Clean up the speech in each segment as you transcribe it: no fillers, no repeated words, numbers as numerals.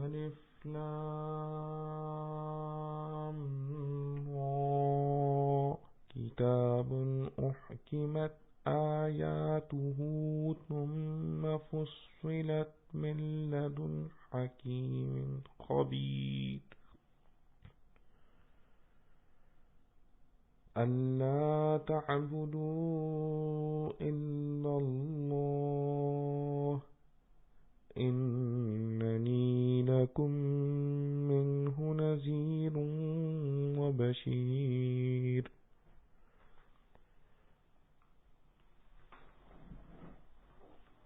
الف لام را کتاب احکمت آیاته ثم فصلت من لدن حکیم خبیر أَلَّا تَعْبُدُوا إِلَّا اللَّهَ إِنَّنِي لَكُمْ مِنْهُ نَذِيرٌ وَبَشِيرٌ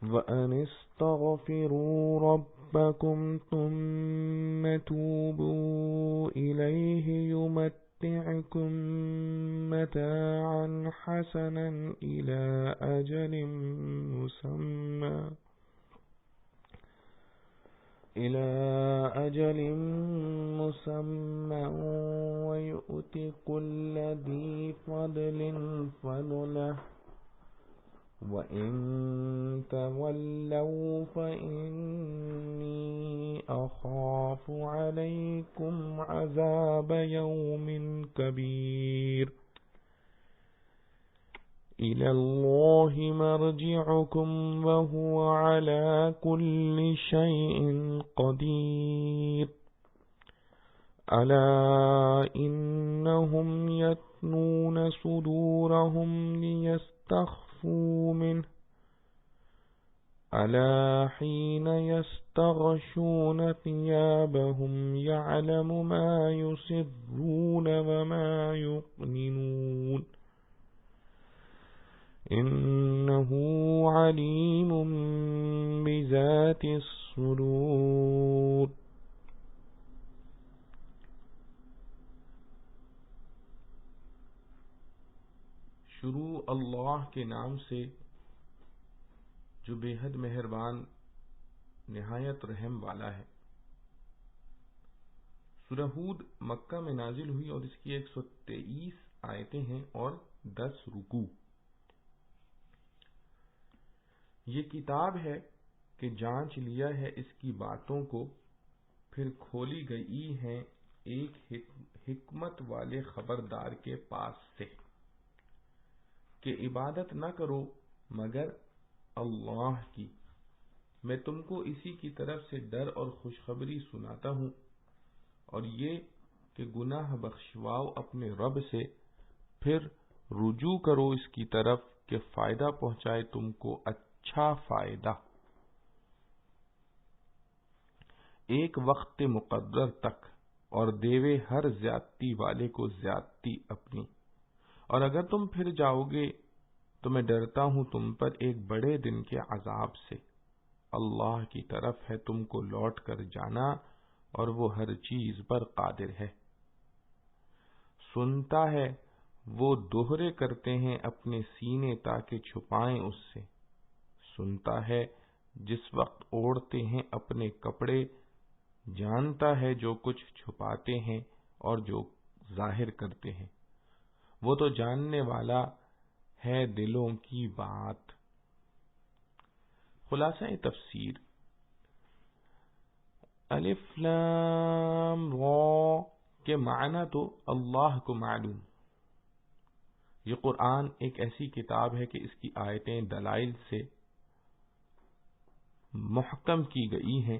وَأَنِ اسْتَغْفِرُوا رَبَّكُمْ ثُمَّ تُوبُوا إِلَيْهِ يُمَتِّعْكُمْ مَتَاعًا حَسَنًا إِلَى أَجَلٍ مُّسَمًّى وَيُؤْتِ كُلَّ ذِي فَضْلٍ فَضْلَهُ وَإِن تَوَلَّوْا فَإِنِّي أَخَافُ عَلَيْكُمْ عَذَابَ يَوْمٍ كَبِيرٍ إِلَى اللَّهِ مَرْجِعُكُمْ وَهُوَ عَلَى كُلِّ شَيْءٍ قَدِيرٌ أَلَا إِنَّهُمْ يَثْنُونَ صُدُورَهُمْ لِيَسْتَخْفُوا مِنْهُ أَلَا حِينَ يَسْتَغْشُونَ ثِيَابَهُمْ يَعْلَمُ مَا يُسِرُّونَ وَمَا يُعْلِنُونَ إِنَّهُ عَلِيمٌ بِذَاتِ الصُّدُورِ۔ شروع اللہ کے نام سے جو بے حد مہربان نہایت رحم والا ہے۔ سورہ ہود مکہ میں نازل ہوئی اور اس کی 123 آیتیں ہیں اور 10 رکوع۔ یہ کتاب ہے کہ جانچ لیا ہے اس کی باتوں کو، پھر کھولی گئی ہیں ایک حکمت والے خبردار کے پاس سے کہ عبادت نہ کرو مگر اللہ کی۔ میں تم کو اسی کی طرف سے ڈر اور خوشخبری سناتا ہوں، اور یہ کہ گناہ بخشواؤ اپنے رب سے، پھر رجوع کرو اس کی طرف کہ فائدہ پہنچائے تم کو اچھا فائدہ، ایک وقت مقرر تک، اور دیوے ہر زیادتی والے کو زیادتی اپنی۔ اور اگر تم پھر جاؤ گے تو میں ڈرتا ہوں تم پر ایک بڑے دن کے عذاب سے۔ اللہ کی طرف ہے تم کو لوٹ کر جانا، اور وہ ہر چیز پر قادر ہے۔ سنتا ہے وہ دوہرے کرتے ہیں اپنے سینے تاکہ چھپائیں اس سے، سنتا ہے جس وقت اوڑھتے ہیں اپنے کپڑے، جانتا ہے جو کچھ چھپاتے ہیں اور جو ظاہر کرتے ہیں، وہ تو جاننے والا ہے دلوں کی بات۔ خلاصہ تفسیر، الف لام را کے معنی تو اللہ کو معلوم۔ یہ قرآن ایک ایسی کتاب ہے کہ اس کی آیتیں دلائل سے محکم کی گئی ہیں،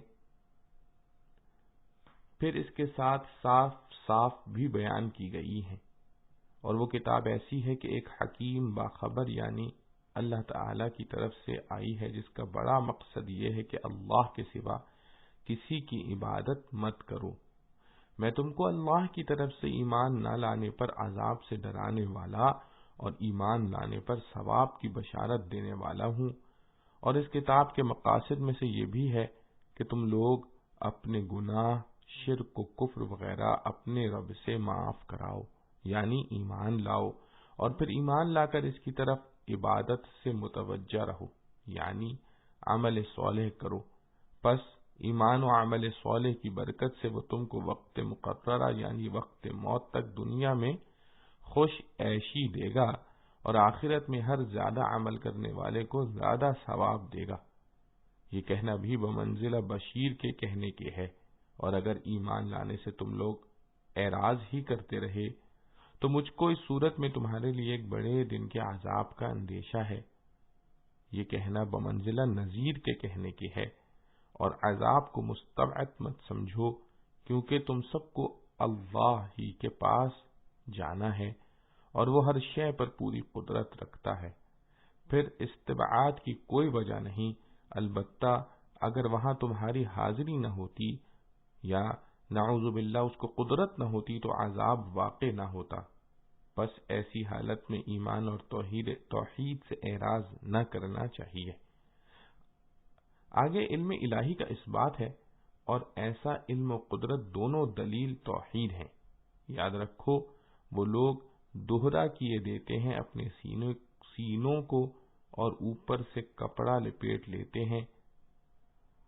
پھر اس کے ساتھ صاف صاف بھی بیان کی گئی ہیں، اور وہ کتاب ایسی ہے کہ ایک حکیم باخبر یعنی اللہ تعالی کی طرف سے آئی ہے، جس کا بڑا مقصد یہ ہے کہ اللہ کے سوا کسی کی عبادت مت کرو۔ میں تم کو اللہ کی طرف سے ایمان نہ لانے پر عذاب سے ڈرانے والا اور ایمان لانے پر ثواب کی بشارت دینے والا ہوں۔ اور اس کتاب کے مقاصد میں سے یہ بھی ہے کہ تم لوگ اپنے گناہ، شرک و کفر وغیرہ اپنے رب سے معاف کراؤ، یعنی ایمان لاؤ، اور پھر ایمان لا کر اس کی طرف عبادت سے متوجہ رہو، یعنی عمل صالح کرو۔ پس ایمان و عمل صالح کی برکت سے وہ تم کو وقت مقررہ یعنی وقت موت تک دنیا میں خوش عیشی دے گا، اور آخرت میں ہر زیادہ عمل کرنے والے کو زیادہ ثواب دے گا۔ یہ کہنا بھی بمنزلہ بشیر کے کہنے کے ہے، اور اگر ایمان لانے سے تم لوگ اعراض ہی کرتے رہے تو مجھ کو اس صورت میں تمہارے لیے ایک بڑے دن کے عذاب کا اندیشہ ہے۔ یہ کہنا بمنزلہ نذیر کے کہنے کی ہے، اور عذاب کو مستبعد مت سمجھو، کیونکہ تم سب کو اللہ ہی کے پاس جانا ہے اور وہ ہر شے پر پوری قدرت رکھتا ہے۔ پھر استبعاد کی کوئی وجہ نہیں، البتہ اگر وہاں تمہاری حاضری نہ ہوتی یا نعوذ باللہ اس کو قدرت نہ ہوتی تو عذاب واقع نہ ہوتا، بس ایسی حالت میں ایمان اور توحید سے اعراض نہ کرنا چاہیے۔ آگے علم الہی کا اثبات ہے، اور ایسا علم و قدرت دونوں دلیل توحید ہیں۔ یاد رکھو وہ لوگ دوہرا کیے دیتے ہیں اپنے سینوں کو اور اوپر سے کپڑا لپیٹ لیتے ہیں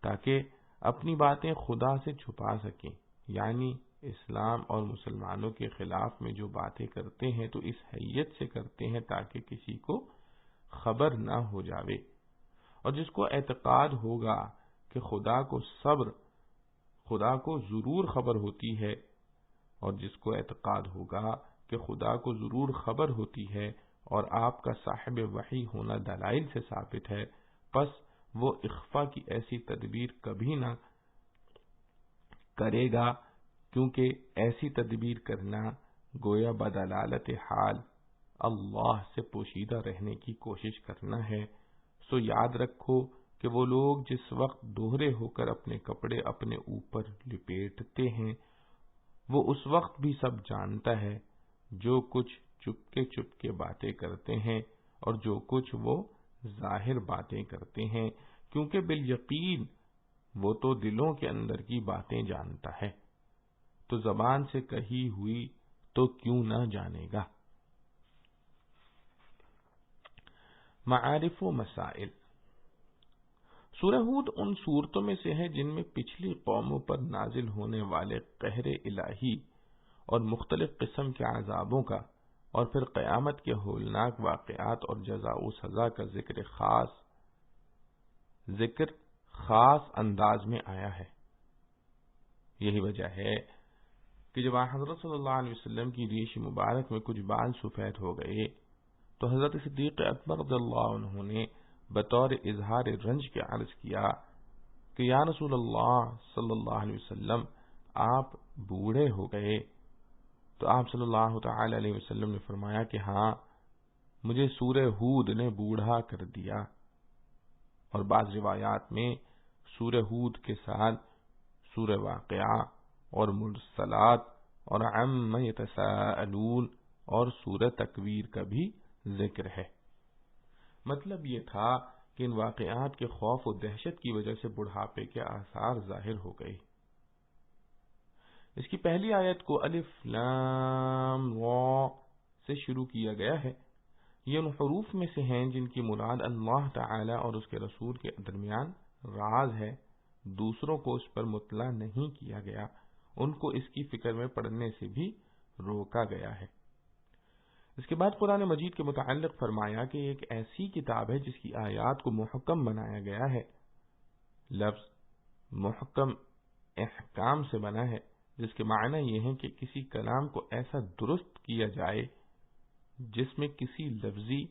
تاکہ اپنی باتیں خدا سے چھپا سکیں، یعنی اسلام اور مسلمانوں کے خلاف میں جو باتیں کرتے ہیں تو اس حیثیت سے کرتے ہیں تاکہ کسی کو خبر نہ ہو جاوے، اور جس کو اعتقاد ہوگا کہ خدا کو ضرور خبر ہوتی ہے، اور جس کو اعتقاد ہوگا کہ خدا کو ضرور خبر ہوتی ہے اور آپ کا صاحب وحی ہونا دلائل سے ثابت ہے، پس وہ اخفا کی ایسی تدبیر کبھی نہ کرے گا، کیونکہ ایسی تدبیر کرنا گویا بدلالت حال اللہ سے پوشیدہ رہنے کی کوشش کرنا ہے۔ سو یاد رکھو کہ وہ لوگ جس وقت دوہرے ہو کر اپنے کپڑے اپنے اوپر لپیٹتے ہیں وہ اس وقت بھی سب جانتا ہے، جو کچھ چپ کے باتیں کرتے ہیں اور جو کچھ وہ ظاہر باتیں کرتے ہیں، کیونکہ بالیقین وہ تو دلوں کے اندر کی باتیں جانتا ہے، تو زبان سے کہی ہوئی تو کیوں نہ جانے گا۔ معارف و مسائل۔ سورہ ہود ان صورتوں میں سے ہے جن میں پچھلی قوموں پر نازل ہونے والے قہر الہی اور مختلف قسم کے عذابوں کا اور پھر قیامت کے ہولناک واقعات اور جزا و سزا کا ذکر خاص انداز میں آیا ہے۔ یہی وجہ ہے کہ جب حضرت صلی اللہ علیہ وسلم کی ریش مبارک میں کچھ بال سفید ہو گئے تو حضرت صدیق اکبر رضی اللہ عنہ نے بطور اظہار رنج کے عرض کیا کہ یا رسول اللہ صلی اللہ علیہ وسلم، آپ بوڑھے ہو گئے؟ تو آپ صلی اللہ تعالی علیہ وسلم نے فرمایا کہ ہاں، مجھے سورہ ہود نے بوڑھا کر دیا، اور بعض روایات میں سورہ ہود کے ساتھ سورہ واقعہ اور مرسلات اور عم یتساءلون اور سورہ تکویر کا بھی ذکر ہے۔ مطلب یہ تھا کہ ان واقعات کے خوف و دہشت کی وجہ سے بڑھاپے کے آثار ظاہر ہو گئے۔ اس کی پہلی آیت کو الف لام را سے شروع کیا گیا ہے۔ یہ ان حروف میں سے ہیں جن کی مراد اللہ تعالی اور اس کے رسول کے درمیان راز ہے، دوسروں کو اس پر مطلع نہیں کیا گیا، ان کو اس کی فکر میں پڑھنے سے بھی روکا گیا ہے۔ اس کے بعد قرآن مجید کے متعلق فرمایا کہ ایک ایسی کتاب ہے جس کی آیات کو محکم بنایا گیا ہے۔ لفظ محکم احکام سے بنا ہے، جس کے معنی یہ ہے کہ کسی کلام کو ایسا درست کیا جائے جس میں کسی لفظی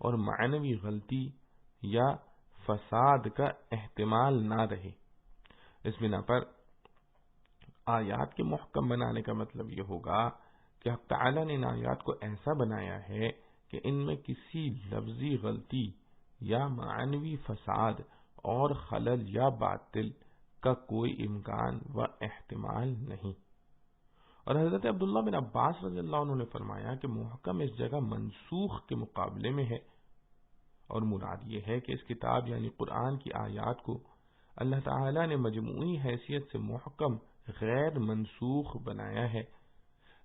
اور معنوی غلطی یا فساد کا احتمال نہ رہے۔ اس بنا پر آیات کے محکم بنانے کا مطلب یہ ہوگا کہ حق تعالی نے ان آیات کو ایسا بنایا ہے کہ ان میں کسی لفظی غلطی یا معنوی فساد اور خلل یا باطل کا کوئی امکان و احتمال نہیں۔ اور حضرت عبداللہ بن عباس رضی اللہ عنہ نے فرمایا کہ محکم اس جگہ منسوخ کے مقابلے میں ہے، اور مراد یہ ہے کہ اس کتاب یعنی قرآن کی آیات کو اللہ تعالی نے مجموعی حیثیت سے محکم غیر منسوخ بنایا ہے،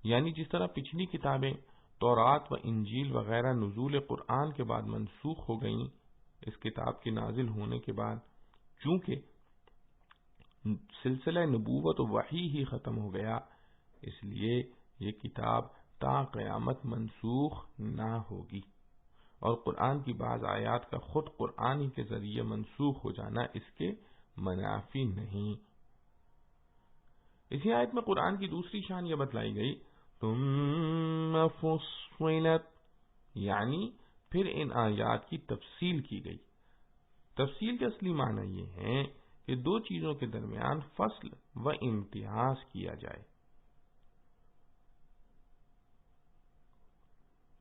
یعنی جس طرح پچھلی کتابیں تورات و انجیل وغیرہ نزول قرآن کے بعد منسوخ ہو گئیں، اس کتاب کے نازل ہونے کے بعد چونکہ سلسلہ نبوت و وحی ہی ختم ہو گیا، اس لیے یہ کتاب تا قیامت منسوخ نہ ہوگی، اور قرآن کی بعض آیات کا خود قرآن ہی کے ذریعے منسوخ ہو جانا اس کے منافی نہیں۔ اسی آیت میں قرآن کی دوسری شان یہ بتلائی گئی ثم فصلت، یعنی پھر ان آیات کی تفصیل کی گئی۔ تفصیل کے اصلی معنی یہ ہے کہ دو چیزوں کے درمیان فصل و امتیاز کیا جائے۔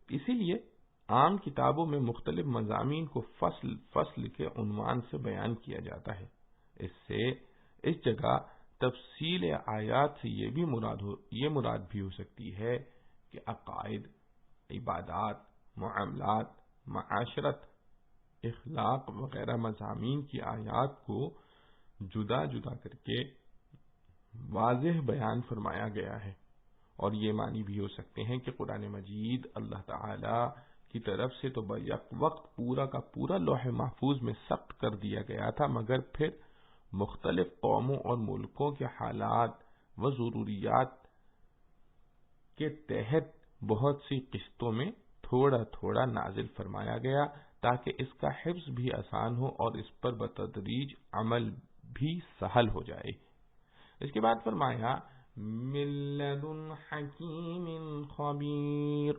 اسی لیے عام کتابوں میں مختلف مضامین کو فصل فصل کے عنوان سے بیان کیا جاتا ہے۔ اس جگہ تفصیل آیات سے یہ مراد بھی ہو سکتی ہے کہ عقائد، عبادات، معاملات، معاشرت، اخلاق وغیرہ مضامین کی آیات کو جدا جدا کر کے واضح بیان فرمایا گیا ہے۔ اور یہ معنی بھی ہو سکتے ہیں کہ قرآن مجید اللہ تعالی کی طرف سے تو بیک وقت پورا کا پورا لوح محفوظ میں ثبت کر دیا گیا تھا، مگر پھر مختلف قوموں اور ملکوں کے حالات و ضروریات کے تحت بہت سی قسطوں میں تھوڑا تھوڑا نازل فرمایا گیا تاکہ اس کا حفظ بھی آسان ہو اور اس پر بتدریج عمل بھی سہل ہو جائے۔ اس کے بعد فرمایا من لدن حکیم خبیر،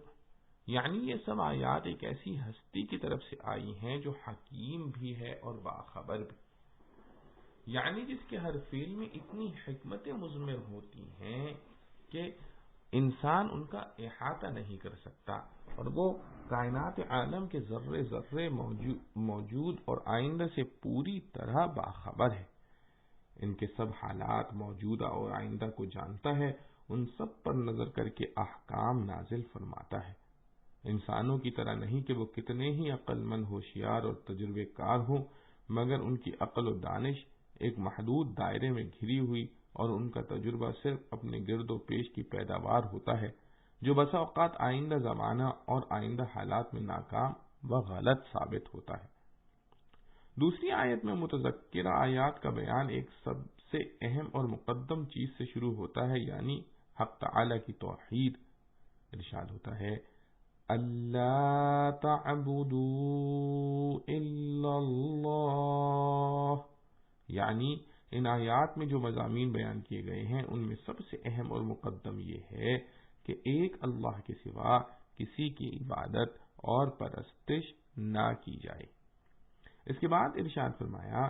یعنی یہ سب آیات ایک ایسی ہستی کی طرف سے آئی ہیں جو حکیم بھی ہے اور باخبر بھی، یعنی جس کے ہر فعل میں اتنی حکمتیں مضمر ہوتی ہیں کہ انسان ان کا احاطہ نہیں کر سکتا، اور وہ کائنات عالم کے ذرے ذرے موجود اور آئندہ سے پوری طرح باخبر ہے۔ ان کے سب حالات موجودہ اور آئندہ کو جانتا ہے، ان سب پر نظر کر کے احکام نازل فرماتا ہے۔ انسانوں کی طرح نہیں کہ وہ کتنے ہی عقل مند، ہوشیار اور تجربے کار ہوں، مگر ان کی عقل و دانش ایک محدود دائرے میں گھری ہوئی اور ان کا تجربہ صرف اپنے گرد و پیش کی پیداوار ہوتا ہے، جو بسا اوقات آئندہ زمانہ اور آئندہ حالات میں ناکام و غلط ثابت ہوتا ہے۔ دوسری آیت میں متذکرہ آیات کا بیان ایک سب سے اہم اور مقدم چیز سے شروع ہوتا ہے، یعنی حق تعالی کی توحید۔ ارشاد ہوتا ہے اللہ تعبدوا الا اللہ، یعنی ان آیات میں جو مضامین بیان کیے گئے ہیں ان میں سب سے اہم اور مقدم یہ ہے کہ ایک اللہ کے سوا کسی کی عبادت اور پرستش نہ کی جائے۔ اس کے بعد ارشاد فرمایا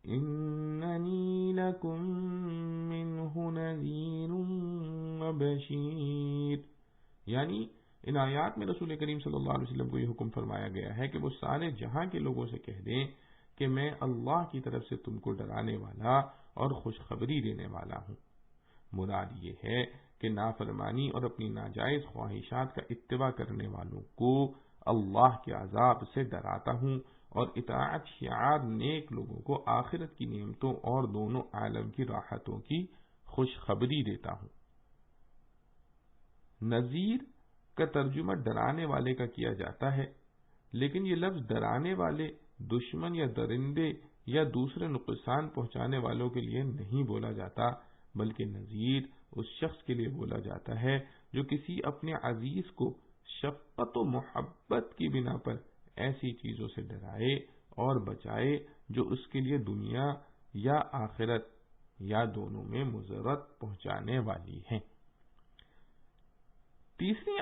اننی لکم منہ نذیر و بشیر، یعنی ان آیات میں رسول کریم صلی اللہ علیہ وسلم کو یہ حکم فرمایا گیا ہے کہ وہ سارے جہاں کے لوگوں سے کہہ دیں کہ میں اللہ کی طرف سے تم کو ڈرانے والا اور خوشخبری دینے والا ہوں۔ مراد یہ ہے کہ نافرمانی اور اپنی ناجائز خواہشات کا اتباع کرنے والوں کو اللہ کے عذاب سے ڈراتا ہوں، اور اطاعت شعار نیک لوگوں کو آخرت کی نعمتوں اور دونوں عالم کی راحتوں کی خوشخبری دیتا ہوں۔ نذیر کا ترجمہ ڈرانے والے کا کیا جاتا ہے، لیکن یہ لفظ ڈرانے والے، دشمن یا درندے یا دوسرے نقصان پہنچانے والوں کے لیے نہیں بولا جاتا، بلکہ نذیر اس شخص کے لیے بولا جاتا ہے جو کسی اپنے عزیز کو شفقت و محبت کی بنا پر ایسی چیزوں سے ڈرائے اور بچائے جو اس کے لیے دنیا یا آخرت یا دونوں میں مضرت پہنچانے والی ہیں۔ تیسری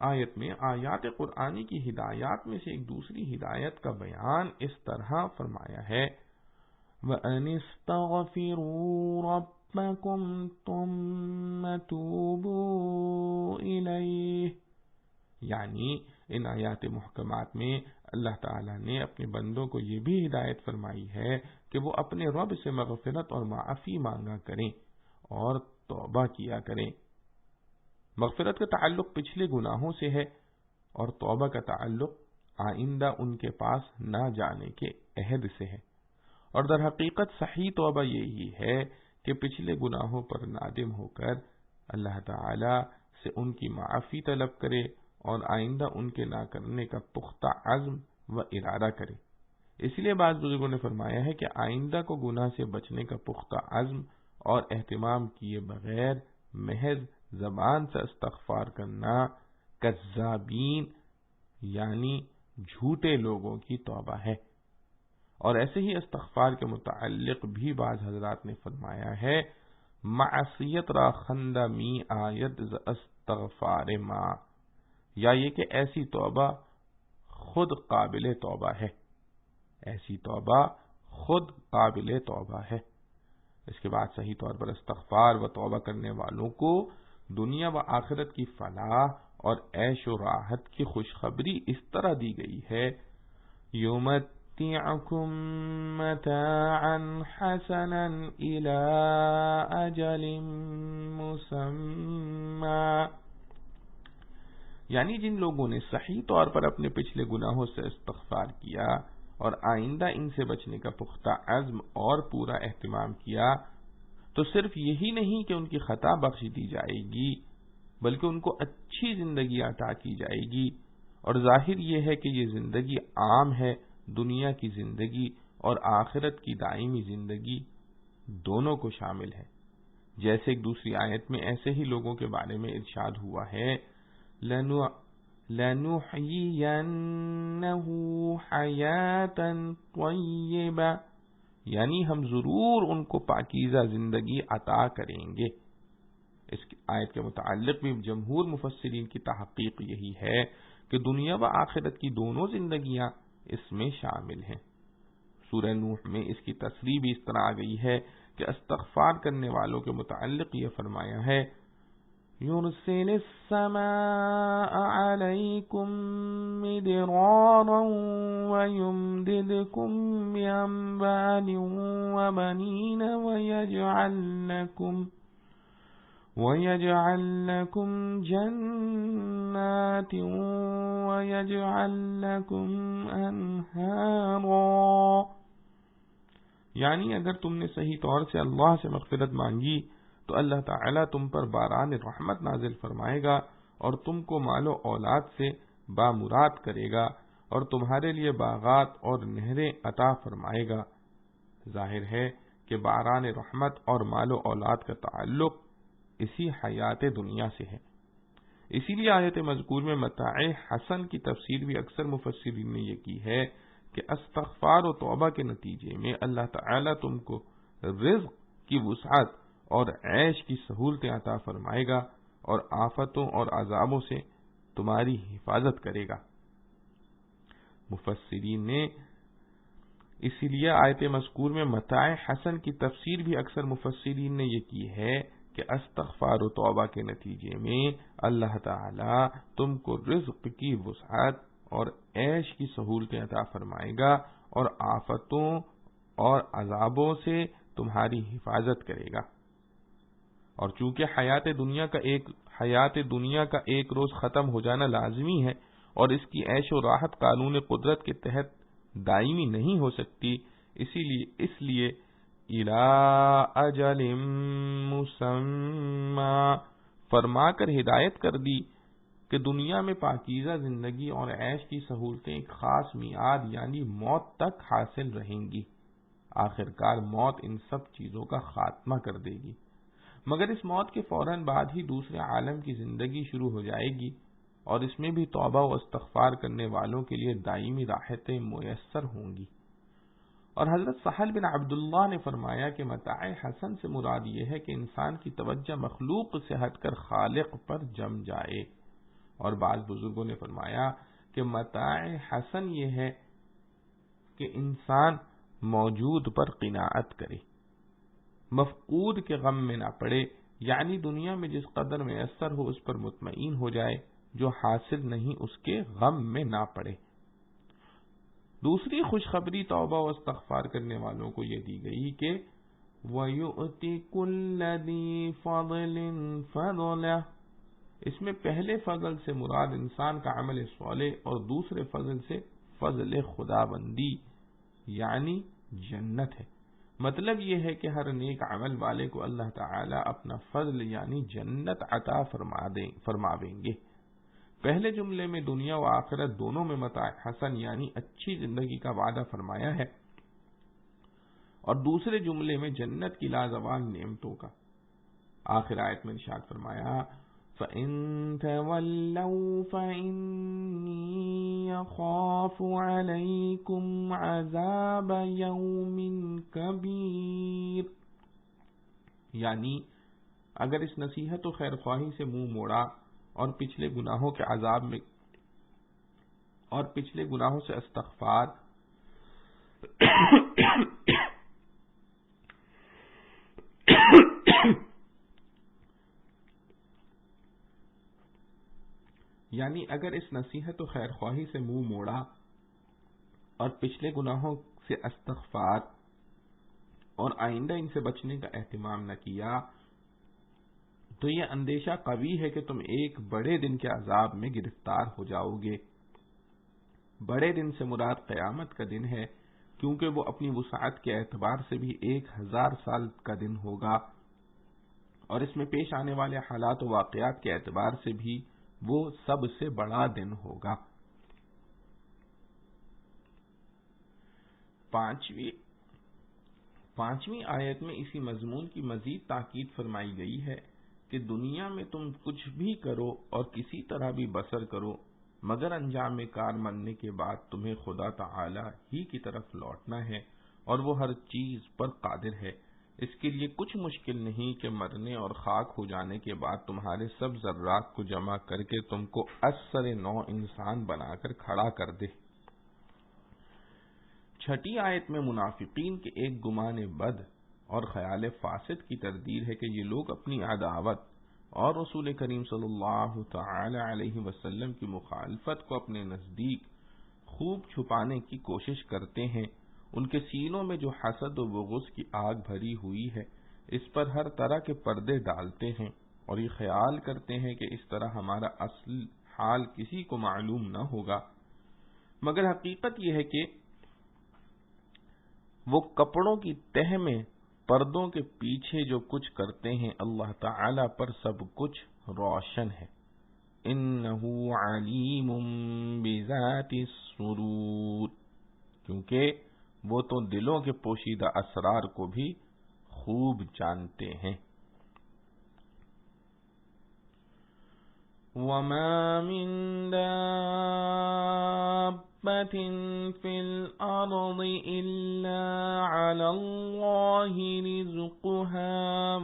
آیت میں آیات قرآنی کی ہدایات میں سے ایک دوسری ہدایت کا بیان اس طرح فرمایا ہے وَأَنِ اسْتَغْفِرُوا رَبَّكُمْ ثُمَّ تُوبُوا إِلَيْهِ، یعنی ان آیات محکمات میں اللہ تعالیٰ نے اپنے بندوں کو یہ بھی ہدایت فرمائی ہے کہ وہ اپنے رب سے مغفرت اور معافی مانگا کریں اور توبہ کیا کریں۔ مغفرت کا تعلق پچھلے گناہوں سے ہے اور توبہ کا تعلق آئندہ ان کے پاس نہ جانے کے عہد سے ہے، اور در حقیقت صحیح توبہ یہی ہے کہ پچھلے گناہوں پر نادم ہو کر اللہ تعالی سے ان کی معافی طلب کرے اور آئندہ ان کے نہ کرنے کا پختہ عزم و ارادہ کرے۔ اس لیے بعض بزرگوں نے فرمایا ہے کہ آئندہ کو گناہ سے بچنے کا پختہ عزم اور اہتمام کیے بغیر محض زبان سے استغفار کرنا کذابین یعنی جھوٹے لوگوں کی توبہ ہے۔ اور ایسے ہی استغفار کے متعلق بھی بعض حضرات نے فرمایا ہے معصیت را خندہ می آید ز استغفار ما، یا یہ کہ ایسی توبہ خود قابل توبہ ہے، ایسی توبہ خود قابل توبہ ہے۔ اس کے بعد صحیح طور پر استغفار و توبہ کرنے والوں کو دنیا و آخرت کی فلاح اور عیش و راحت کی خوشخبری اس طرح دی گئی ہے، یمتعکم متاعا حسنا الی اجل مسمی، یعنی جن لوگوں نے صحیح طور پر اپنے پچھلے گناہوں سے استغفار کیا اور آئندہ ان سے بچنے کا پختہ عزم اور پورا اہتمام کیا، تو صرف یہی نہیں کہ ان کی خطا بخش دی جائے گی بلکہ ان کو اچھی زندگی عطا کی جائے گی، اور ظاہر یہ ہے کہ یہ زندگی عام ہے، دنیا کی زندگی اور آخرت کی دائمی زندگی دونوں کو شامل ہے۔ جیسے ایک دوسری آیت میں ایسے ہی لوگوں کے بارے میں ارشاد ہوا ہے، لَنُحْيِيَنَّهُ حَيَاةً طَيِّبَةً، یعنی ہم ضرور ان کو پاکیزہ زندگی عطا کریں گے۔ اس آیت کے متعلق بھی جمہور مفسرین کی تحقیق یہی ہے کہ دنیا و آخرت کی دونوں زندگیاں اس میں شامل ہیں۔ سورہ نوح میں اس کی تصریح بھی اس طرح آ گئی ہے کہ استغفار کرنے والوں کے متعلق یہ فرمایا ہے، يُرْسِلِ السَّمَاءَ عَلَيْكُمْ مِدْرَارًا وَيُمْدِدْكُمْ بِأَمْوَالٍ وَبَنِينَ وَيَجْعَلْ لَكُمْ جَنَّاتٍ وَيَجْعَلْ لَكُمْ أَنْهَارًا، یعنی اگر تم نے صحیح طور سے اللہ سے مغفرت مانگی تو اللہ تعالیٰ تم پر باران رحمت نازل فرمائے گا اور تم کو مال و اولاد سے بامراد کرے گا اور تمہارے لیے باغات اور نہریں عطا فرمائے گا۔ ظاہر ہے کہ باران رحمت اور مال و اولاد کا تعلق اسی حیات دنیا سے ہے۔ اسی لیے آیت مذکور میں متاع حسن کی تفسیر بھی اکثر مفسرین نے یہ کی ہے کہ استغفار و توبہ کے نتیجے میں اللہ تعالیٰ تم کو رزق کی وسعت اور عیش کی سہولتیں عطا فرمائے گا اور آفتوں اور عذابوں سے تمہاری حفاظت کرے گا۔ مفسرین نے اسی لیے آیت مذکور میں متاع حسن کی تفسیر بھی اکثر مفسرین نے یہ کی ہے کہ استغفار و توبہ کے نتیجے میں اللہ تعالی تم کو رزق کی وسعت اور عیش کی سہولتیں عطا فرمائے گا اور آفتوں اور عذابوں سے تمہاری حفاظت کرے گا۔ اور چونکہ حیات دنیا کا ایک روز ختم ہو جانا لازمی ہے اور اس کی عیش و راحت قانون قدرت کے تحت دائمی نہیں ہو سکتی، اس لیے اِلیٰ اجل مسمی فرما کر ہدایت کر دی کہ دنیا میں پاکیزہ زندگی اور عیش کی سہولتیں ایک خاص میعاد یعنی موت تک حاصل رہیں گی۔ آخرکار موت ان سب چیزوں کا خاتمہ کر دے گی، مگر اس موت کے فوراً بعد ہی دوسرے عالم کی زندگی شروع ہو جائے گی اور اس میں بھی توبہ و استغفار کرنے والوں کے لیے دائمی راحتیں میسر ہوں گی۔ اور حضرت سہل بن عبداللہ نے فرمایا کہ متاع حسن سے مراد یہ ہے کہ انسان کی توجہ مخلوق سے ہٹ کر خالق پر جم جائے، اور بعض بزرگوں نے فرمایا کہ متاع حسن یہ ہے کہ انسان موجود پر قناعت کرے، مفقود کے غم میں نہ پڑے، یعنی دنیا میں جس قدر میسر ہو اس پر مطمئن ہو جائے، جو حاصل نہیں اس کے غم میں نہ پڑے۔ دوسری خوشخبری توبہ و استغفار کرنے والوں کو یہ دی گئی کہ وَيُؤْتِ كُلَّ ذِي فَضْلٍ فَضْلَهُ، اس میں پہلے فضل سے مراد انسان کا عمل صالح اور دوسرے فضل سے فضل خدا بندی یعنی جنت ہے۔ مطلب یہ ہے کہ ہر نیک عمل والے کو اللہ تعالی اپنا فضل یعنی جنت عطا فرماویں گے۔ پہلے جملے میں دنیا و آخرت دونوں میں متاع حسن یعنی اچھی زندگی کا وعدہ فرمایا ہے، اور دوسرے جملے میں جنت کی لازوال نعمتوں کا۔ آخر آیت میں ارشاد فرمایا فَإِن تَوَلَّوْا فَإِنِّي أَخَافُ عَلَيْكُمْ عَذَابَ يَوْمٍ كَبِيرٍ، یعنی اگر اس نصیحت و خیر خواہی سے منہ موڑا اور پچھلے گناہوں کے عذاب میں اور پچھلے گناہوں سے استغفار یعنی اگر اس نصیحت و خیر خواہی سے منہ موڑا اور پچھلے گناہوں سے استغفار اور آئندہ ان سے بچنے کا اہتمام نہ کیا تو یہ اندیشہ قوی ہے کہ تم ایک بڑے دن کے عذاب میں گرفتار ہو جاؤ گے۔ بڑے دن سے مراد قیامت کا دن ہے، کیونکہ وہ اپنی وسعت کے اعتبار سے بھی 1000 سال کا دن ہوگا، اور اس میں پیش آنے والے حالات و واقعات کے اعتبار سے بھی وہ سب سے بڑا دن ہوگا۔ پانچویں آیت میں اسی مضمون کی مزید تاکید فرمائی گئی ہے کہ دنیا میں تم کچھ بھی کرو اور کسی طرح بھی بسر کرو، مگر انجام کار مرنے کے بعد تمہیں خدا تعالی ہی کی طرف لوٹنا ہے، اور وہ ہر چیز پر قادر ہے۔ اس کے لیے کچھ مشکل نہیں کہ مرنے اور خاک ہو جانے کے بعد تمہارے سب ذرات کو جمع کر کے تم کو اثر نو انسان بنا کر کھڑا کر دے۔ چھٹی آیت میں منافقین کے ایک گمان بد اور خیال فاسد کی تردید ہے کہ یہ لوگ اپنی عداوت اور رسول کریم صلی اللہ تعالی علیہ وسلم کی مخالفت کو اپنے نزدیک خوب چھپانے کی کوشش کرتے ہیں۔ ان کے سینوں میں جو حسد و بغض کی آگ بھری ہوئی ہے، اس پر ہر طرح کے پردے ڈالتے ہیں اور یہ خیال کرتے ہیں کہ اس طرح ہمارا اصل حال کسی کو معلوم نہ ہوگا، مگر حقیقت یہ ہے کہ وہ کپڑوں کی تہ میں پردوں کے پیچھے جو کچھ کرتے ہیں اللہ تعالی پر سب کچھ روشن ہے۔ انہ علیم بذات الصدور، کیونکہ وہ تو دلوں کے پوشیدہ اسرار کو بھی خوب جانتے ہیں۔ وما من دابة في الأرض إلا على الله رزقها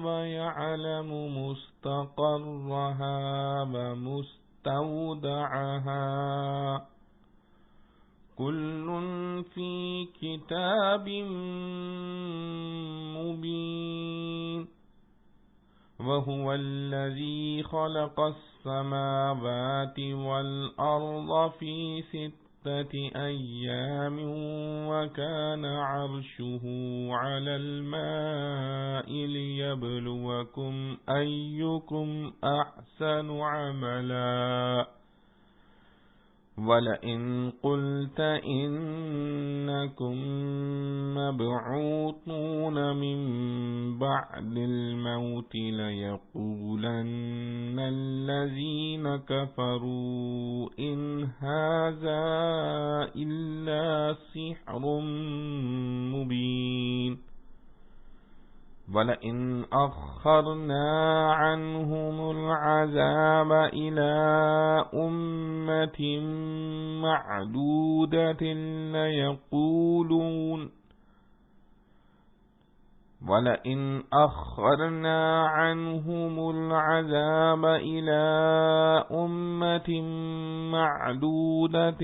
ويعلم مستقرها ومستودعها كل في كتاب مبين وهو الذي خلق السماوات والأرض في 6 أيام وكان عرشه على الماء ليبلوكم أيكم أحسن عملا وَلَئِن قُلْتَ إِنَّكُمْ مَبْعُوثُونَ مِنْ بَعْدِ الْمَوْتِ لَيَقُولَنَّ الَّذِينَ كَفَرُوا إِنْ هَذَا إِلَّا سِحْرٌ مُبِينٌ وَلَئِنْ أَخَّرْنَا عَنْهُمُ الْعَذَابَ إِلَى أُمَّةٍ مَّعْدُودَةٍ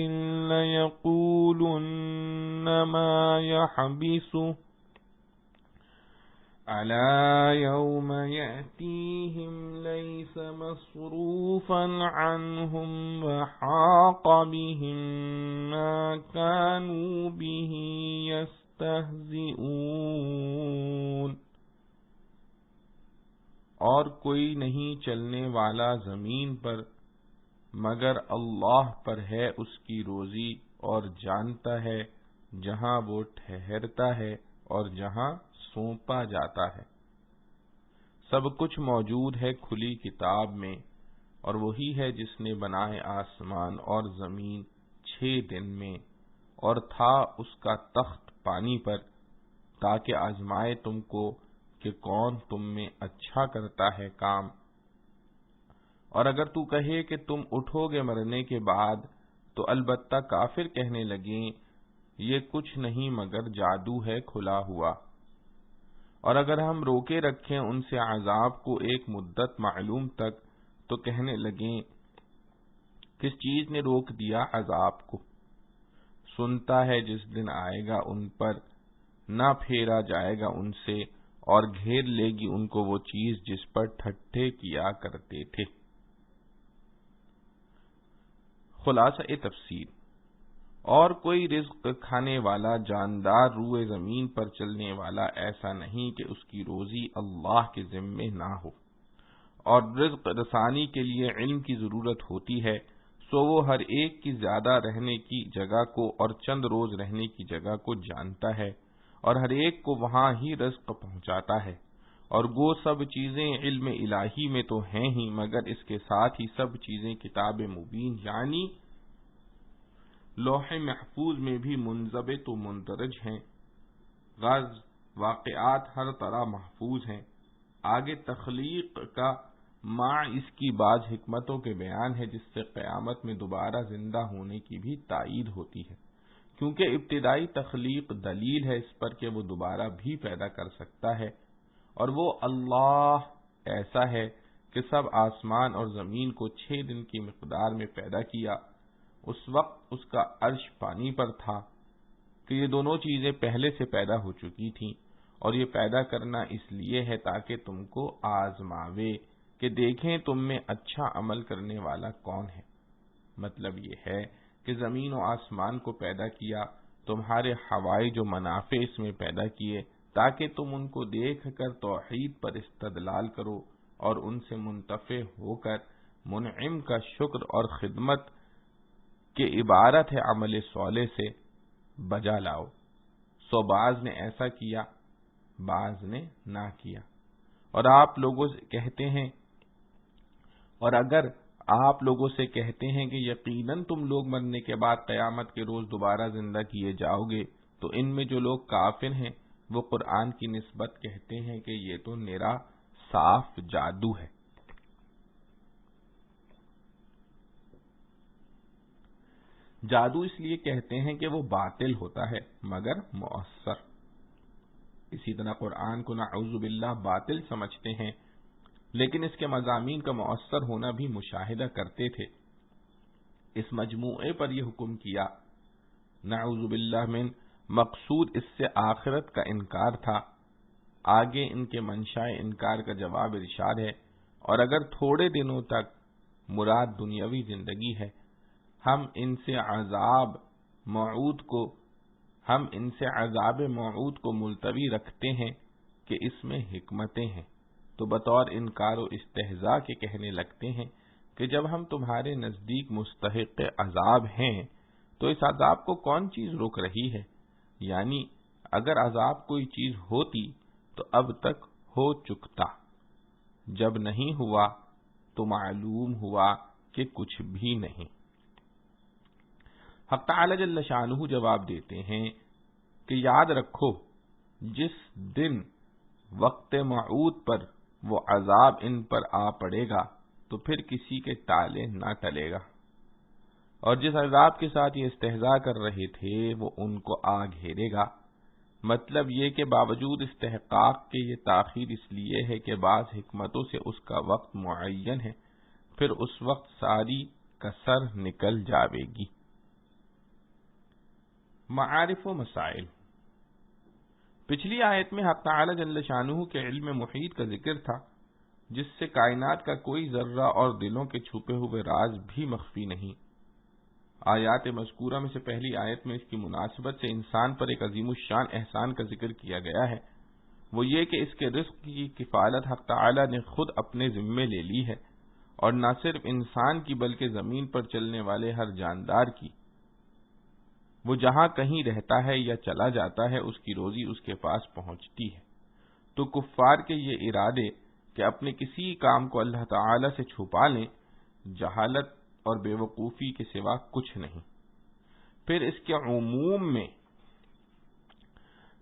لَيَقُولُنَّ مَا يَحْبِسُهُ ألا يوم يأتيهم ليس مصروفا عنهم وحاق بهم ما كانوا به يستهزئون۔ اور کوئی نہیں چلنے والا زمین پر مگر اللہ پر ہے اس کی روزی، اور جانتا ہے جہاں وہ ٹھہرتا ہے اور جہاں سونپا جاتا ہے۔ سب کچھ موجود ہے کھلی کتاب میں، اور وہی ہے جس نے بنائے آسمان اور زمین 6 دن میں، اور تھا اس کا تخت پانی پر تاکہ آزمائے تم کو کہ کون تم میں اچھا کرتا ہے کام۔ اور اگر تو کہے کہ تم اٹھو گے مرنے کے بعد، تو البتہ کافر کہنے لگیں یہ کچھ نہیں مگر جادو ہے کھلا ہوا۔ اور اگر ہم روکے رکھیں ان سے عذاب کو ایک مدت معلوم تک تو کہنے لگیں کس چیز نے روک دیا عذاب کو؟ سنتا ہے جس دن آئے گا ان پر، نہ پھیرا جائے گا ان سے، اور گھیر لے گی ان کو وہ چیز جس پر ٹھٹھے کیا کرتے تھے۔ خلاصہ تفسیر، اور کوئی رزق کھانے والا جاندار روئے زمین پر چلنے والا ایسا نہیں کہ اس کی روزی اللہ کے ذمے نہ ہو، اور رزق رسانی کے لیے علم کی ضرورت ہوتی ہے، سو وہ ہر ایک کی زیادہ رہنے کی جگہ کو اور چند روز رہنے کی جگہ کو جانتا ہے، اور ہر ایک کو وہاں ہی رزق پہنچاتا ہے، اور وہ سب چیزیں علم الہی میں تو ہیں ہی، مگر اس کے ساتھ ہی سب چیزیں کتاب مبین یعنی لوح محفوظ میں بھی منضبط و مندرج ہیں۔ غرض واقعات ہر طرح محفوظ ہیں۔ آگے تخلیق کا مع اس کی بعض حکمتوں کے بیان ہے، جس سے قیامت میں دوبارہ زندہ ہونے کی بھی تائید ہوتی ہے، کیونکہ ابتدائی تخلیق دلیل ہے اس پر کہ وہ دوبارہ بھی پیدا کر سکتا ہے، اور وہ اللہ ایسا ہے کہ سب آسمان اور زمین کو 6 دن کی مقدار میں پیدا کیا۔ اس وقت اس کا عرش پانی پر تھا کہ یہ دونوں چیزیں پہلے سے پیدا ہو چکی تھیں، اور یہ پیدا کرنا اس لیے ہے تاکہ تم کو آزماوے کہ دیکھیں تم میں اچھا عمل کرنے والا کون ہے۔ مطلب یہ ہے کہ زمین و آسمان کو پیدا کیا، تمہارے حوائج و منافع اس میں پیدا کیے تاکہ تم ان کو دیکھ کر توحید پر استدلال کرو اور ان سے منتفع ہو کر منعم کا شکر اور خدمت کہ عبارت ہے عمل صالح سے بجا لاؤ۔ سو بعض نے ایسا کیا، بعض نے نہ کیا، اور اگر آپ لوگوں سے کہتے ہیں کہ یقیناً تم لوگ مرنے کے بعد قیامت کے روز دوبارہ زندہ کیے جاؤ گے، تو ان میں جو لوگ کافر ہیں وہ قرآن کی نسبت کہتے ہیں کہ یہ تو نرا صاف جادو ہے۔ جادو اس لیے کہتے ہیں کہ وہ باطل ہوتا ہے مگر مؤثر۔ اسی طرح قرآن کو نعوذ باللہ باطل سمجھتے ہیں، لیکن اس کے مضامین کا مؤثر ہونا بھی مشاہدہ کرتے تھے۔ اس مجموعے پر یہ حکم کیا، نعوذ باللہ من، مقصود اس سے آخرت کا انکار تھا۔ آگے ان کے منشاء انکار کا جواب ارشاد ہے، اور اگر تھوڑے دنوں تک مراد دنیاوی زندگی ہے، ہم ان سے عذاب موعود کو ملتوی رکھتے ہیں کہ اس میں حکمتیں ہیں، تو بطور انکار و استہزاء کے کہنے لگتے ہیں کہ جب ہم تمہارے نزدیک مستحق عذاب ہیں تو اس عذاب کو کون چیز روک رہی ہے؟ یعنی اگر عذاب کوئی چیز ہوتی تو اب تک ہو چکتا، جب نہیں ہوا تو معلوم ہوا کہ کچھ بھی نہیں۔ حق تعالی جل شانہ جواب دیتے ہیں کہ یاد رکھو جس دن وقت موعود پر وہ عذاب ان پر آ پڑے گا تو پھر کسی کے ٹالے نہ ٹلے گا، اور جس عذاب کے ساتھ یہ استہزاء کر رہے تھے وہ ان کو آ گھیرے گا۔ مطلب یہ کہ باوجود استحقاق کے یہ تاخیر اس لیے ہے کہ بعض حکمتوں سے اس کا وقت معین ہے، پھر اس وقت ساری کسر نکل جاوے گی۔ معارف و مسائل۔ پچھلی آیت میں حق تعالی جل شانہ کے علم محیط کا ذکر تھا، جس سے کائنات کا کوئی ذرہ اور دلوں کے چھپے ہوئے راز بھی مخفی نہیں۔ آیات مذکورہ میں سے پہلی آیت میں اس کی مناسبت سے انسان پر ایک عظیم الشان احسان کا ذکر کیا گیا ہے، وہ یہ کہ اس کے رزق کی کفالت حق تعالی نے خود اپنے ذمے لے لی ہے، اور نہ صرف انسان کی بلکہ زمین پر چلنے والے ہر جاندار کی۔ وہ جہاں کہیں رہتا ہے یا چلا جاتا ہے اس کی روزی اس کے پاس پہنچتی ہے۔ تو کفار کے یہ ارادے کہ اپنے کسی کام کو اللہ تعالی سے چھپا لیں، جہالت اور بے وقوفی کے سوا کچھ نہیں۔ پھر اس کے عموم میں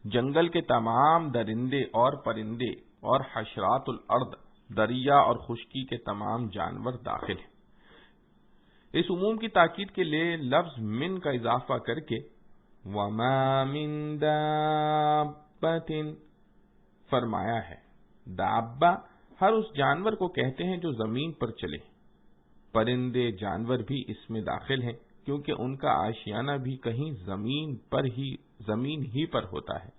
جنگل کے تمام درندے اور پرندے اور حشرات الارض، دریا اور خشکی کے تمام جانور داخل ہیں۔ اس عموم کی تاکید کے لیے لفظ من کا اضافہ کر کے وَمَا مِن دَابَّةٍ فرمایا ہے دابہ ہر اس جانور کو کہتے ہیں جو زمین پر چلے، پرندے جانور بھی اس میں داخل ہیں کیونکہ ان کا آشیانہ بھی کہیں زمین ہی پر ہوتا ہے۔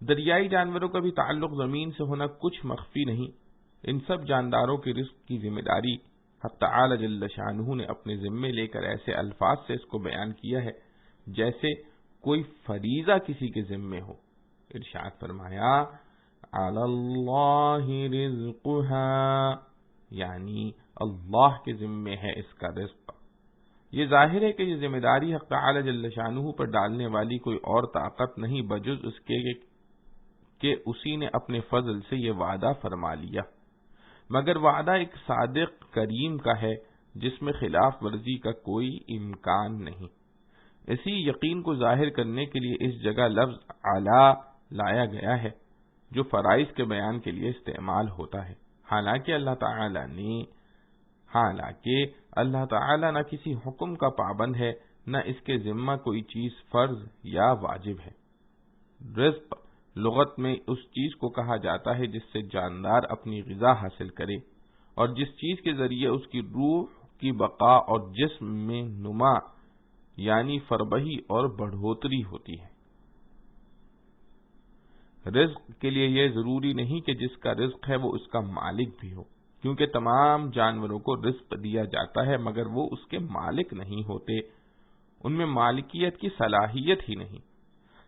دریائی جانوروں کا بھی تعلق زمین سے ہونا کچھ مخفی نہیں۔ ان سب جانداروں کے رزق کی ذمہ داری حق تعالی جل شانہ نے اپنے ذمے لے کر ایسے الفاظ سے اس کو بیان کیا ہے جیسے کوئی فریضہ کسی کے ذمے ہو۔ ارشاد فرمایا علی اللہ رزقها، یعنی اللہ کے ذمے ہے اس کا رزق۔ یہ ظاہر ہے کہ یہ ذمہ داری حق تعالی جل شانہ پر ڈالنے والی کوئی اور طاقت نہیں بجز اس کے کہ اسی نے اپنے فضل سے یہ وعدہ فرما لیا، مگر وعدہ ایک صادق کریم کا ہے جس میں خلاف ورزی کا کوئی امکان نہیں۔ اسی یقین کو ظاہر کرنے کے لیے اس جگہ لفظ علی لایا گیا ہے جو فرائض کے بیان کے لیے استعمال ہوتا ہے، حالانکہ اللہ تعالی نہ کسی حکم کا پابند ہے نہ اس کے ذمہ کوئی چیز فرض یا واجب ہے۔ رزق لغت میں اس چیز کو کہا جاتا ہے جس سے جاندار اپنی غذا حاصل کرے اور جس چیز کے ذریعے اس کی روح کی بقا اور جسم میں نما یعنی فربہی اور بڑھوتری ہوتی ہے۔ رزق کے لیے یہ ضروری نہیں کہ جس کا رزق ہے وہ اس کا مالک بھی ہو، کیونکہ تمام جانوروں کو رزق دیا جاتا ہے مگر وہ اس کے مالک نہیں ہوتے، ان میں مالکیت کی صلاحیت ہی نہیں۔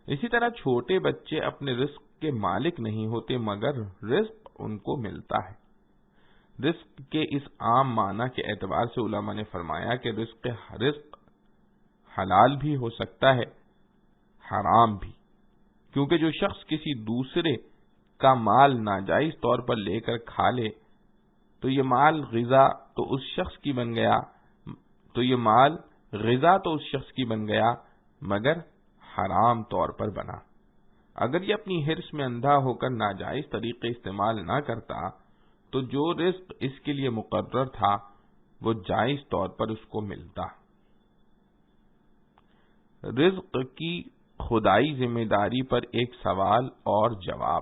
اسی طرح چھوٹے بچے اپنے رزق کے مالک نہیں ہوتے مگر رزق ان کو ملتا ہے۔ رزق کے اس عام معنی کے اعتبار سے علماء نے فرمایا کہ رزق حلال بھی ہو سکتا ہے، حرام بھی، کیونکہ جو شخص کسی دوسرے کا مال ناجائز طور پر لے کر کھا لے تو یہ مال غذا تو اس شخص کی بن گیا مگر حرام طور پر بنا۔ اگر یہ اپنی حرص میں اندھا ہو کر ناجائز طریقے استعمال نہ کرتا تو جو رزق اس کے لیے مقرر تھا وہ جائز طور پر اس کو ملتا۔ رزق کی خدائی ذمہ داری پر ایک سوال اور جواب۔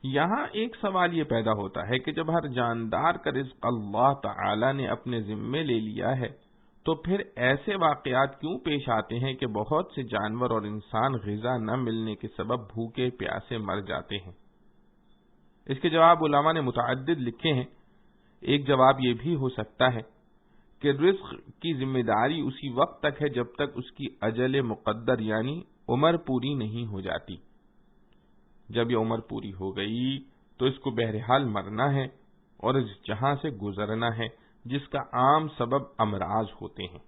یہاں ایک سوال یہ پیدا ہوتا ہے کہ جب ہر جاندار کا رزق اللہ تعالی نے اپنے ذمے لے لیا ہے تو پھر ایسے واقعات کیوں پیش آتے ہیں کہ بہت سے جانور اور انسان غذا نہ ملنے کے سبب بھوکے پیاسے مر جاتے ہیں؟ اس کے جواب علماء نے متعدد لکھے ہیں۔ ایک جواب یہ بھی ہو سکتا ہے کہ رزق کی ذمہ داری اسی وقت تک ہے جب تک اس کی اجل مقدر یعنی عمر پوری نہیں ہو جاتی۔ جب یہ عمر پوری ہو گئی تو اس کو بہرحال مرنا ہے اور اس جہاں سے گزرنا ہے، جس کا عام سبب امراض ہوتے ہیں۔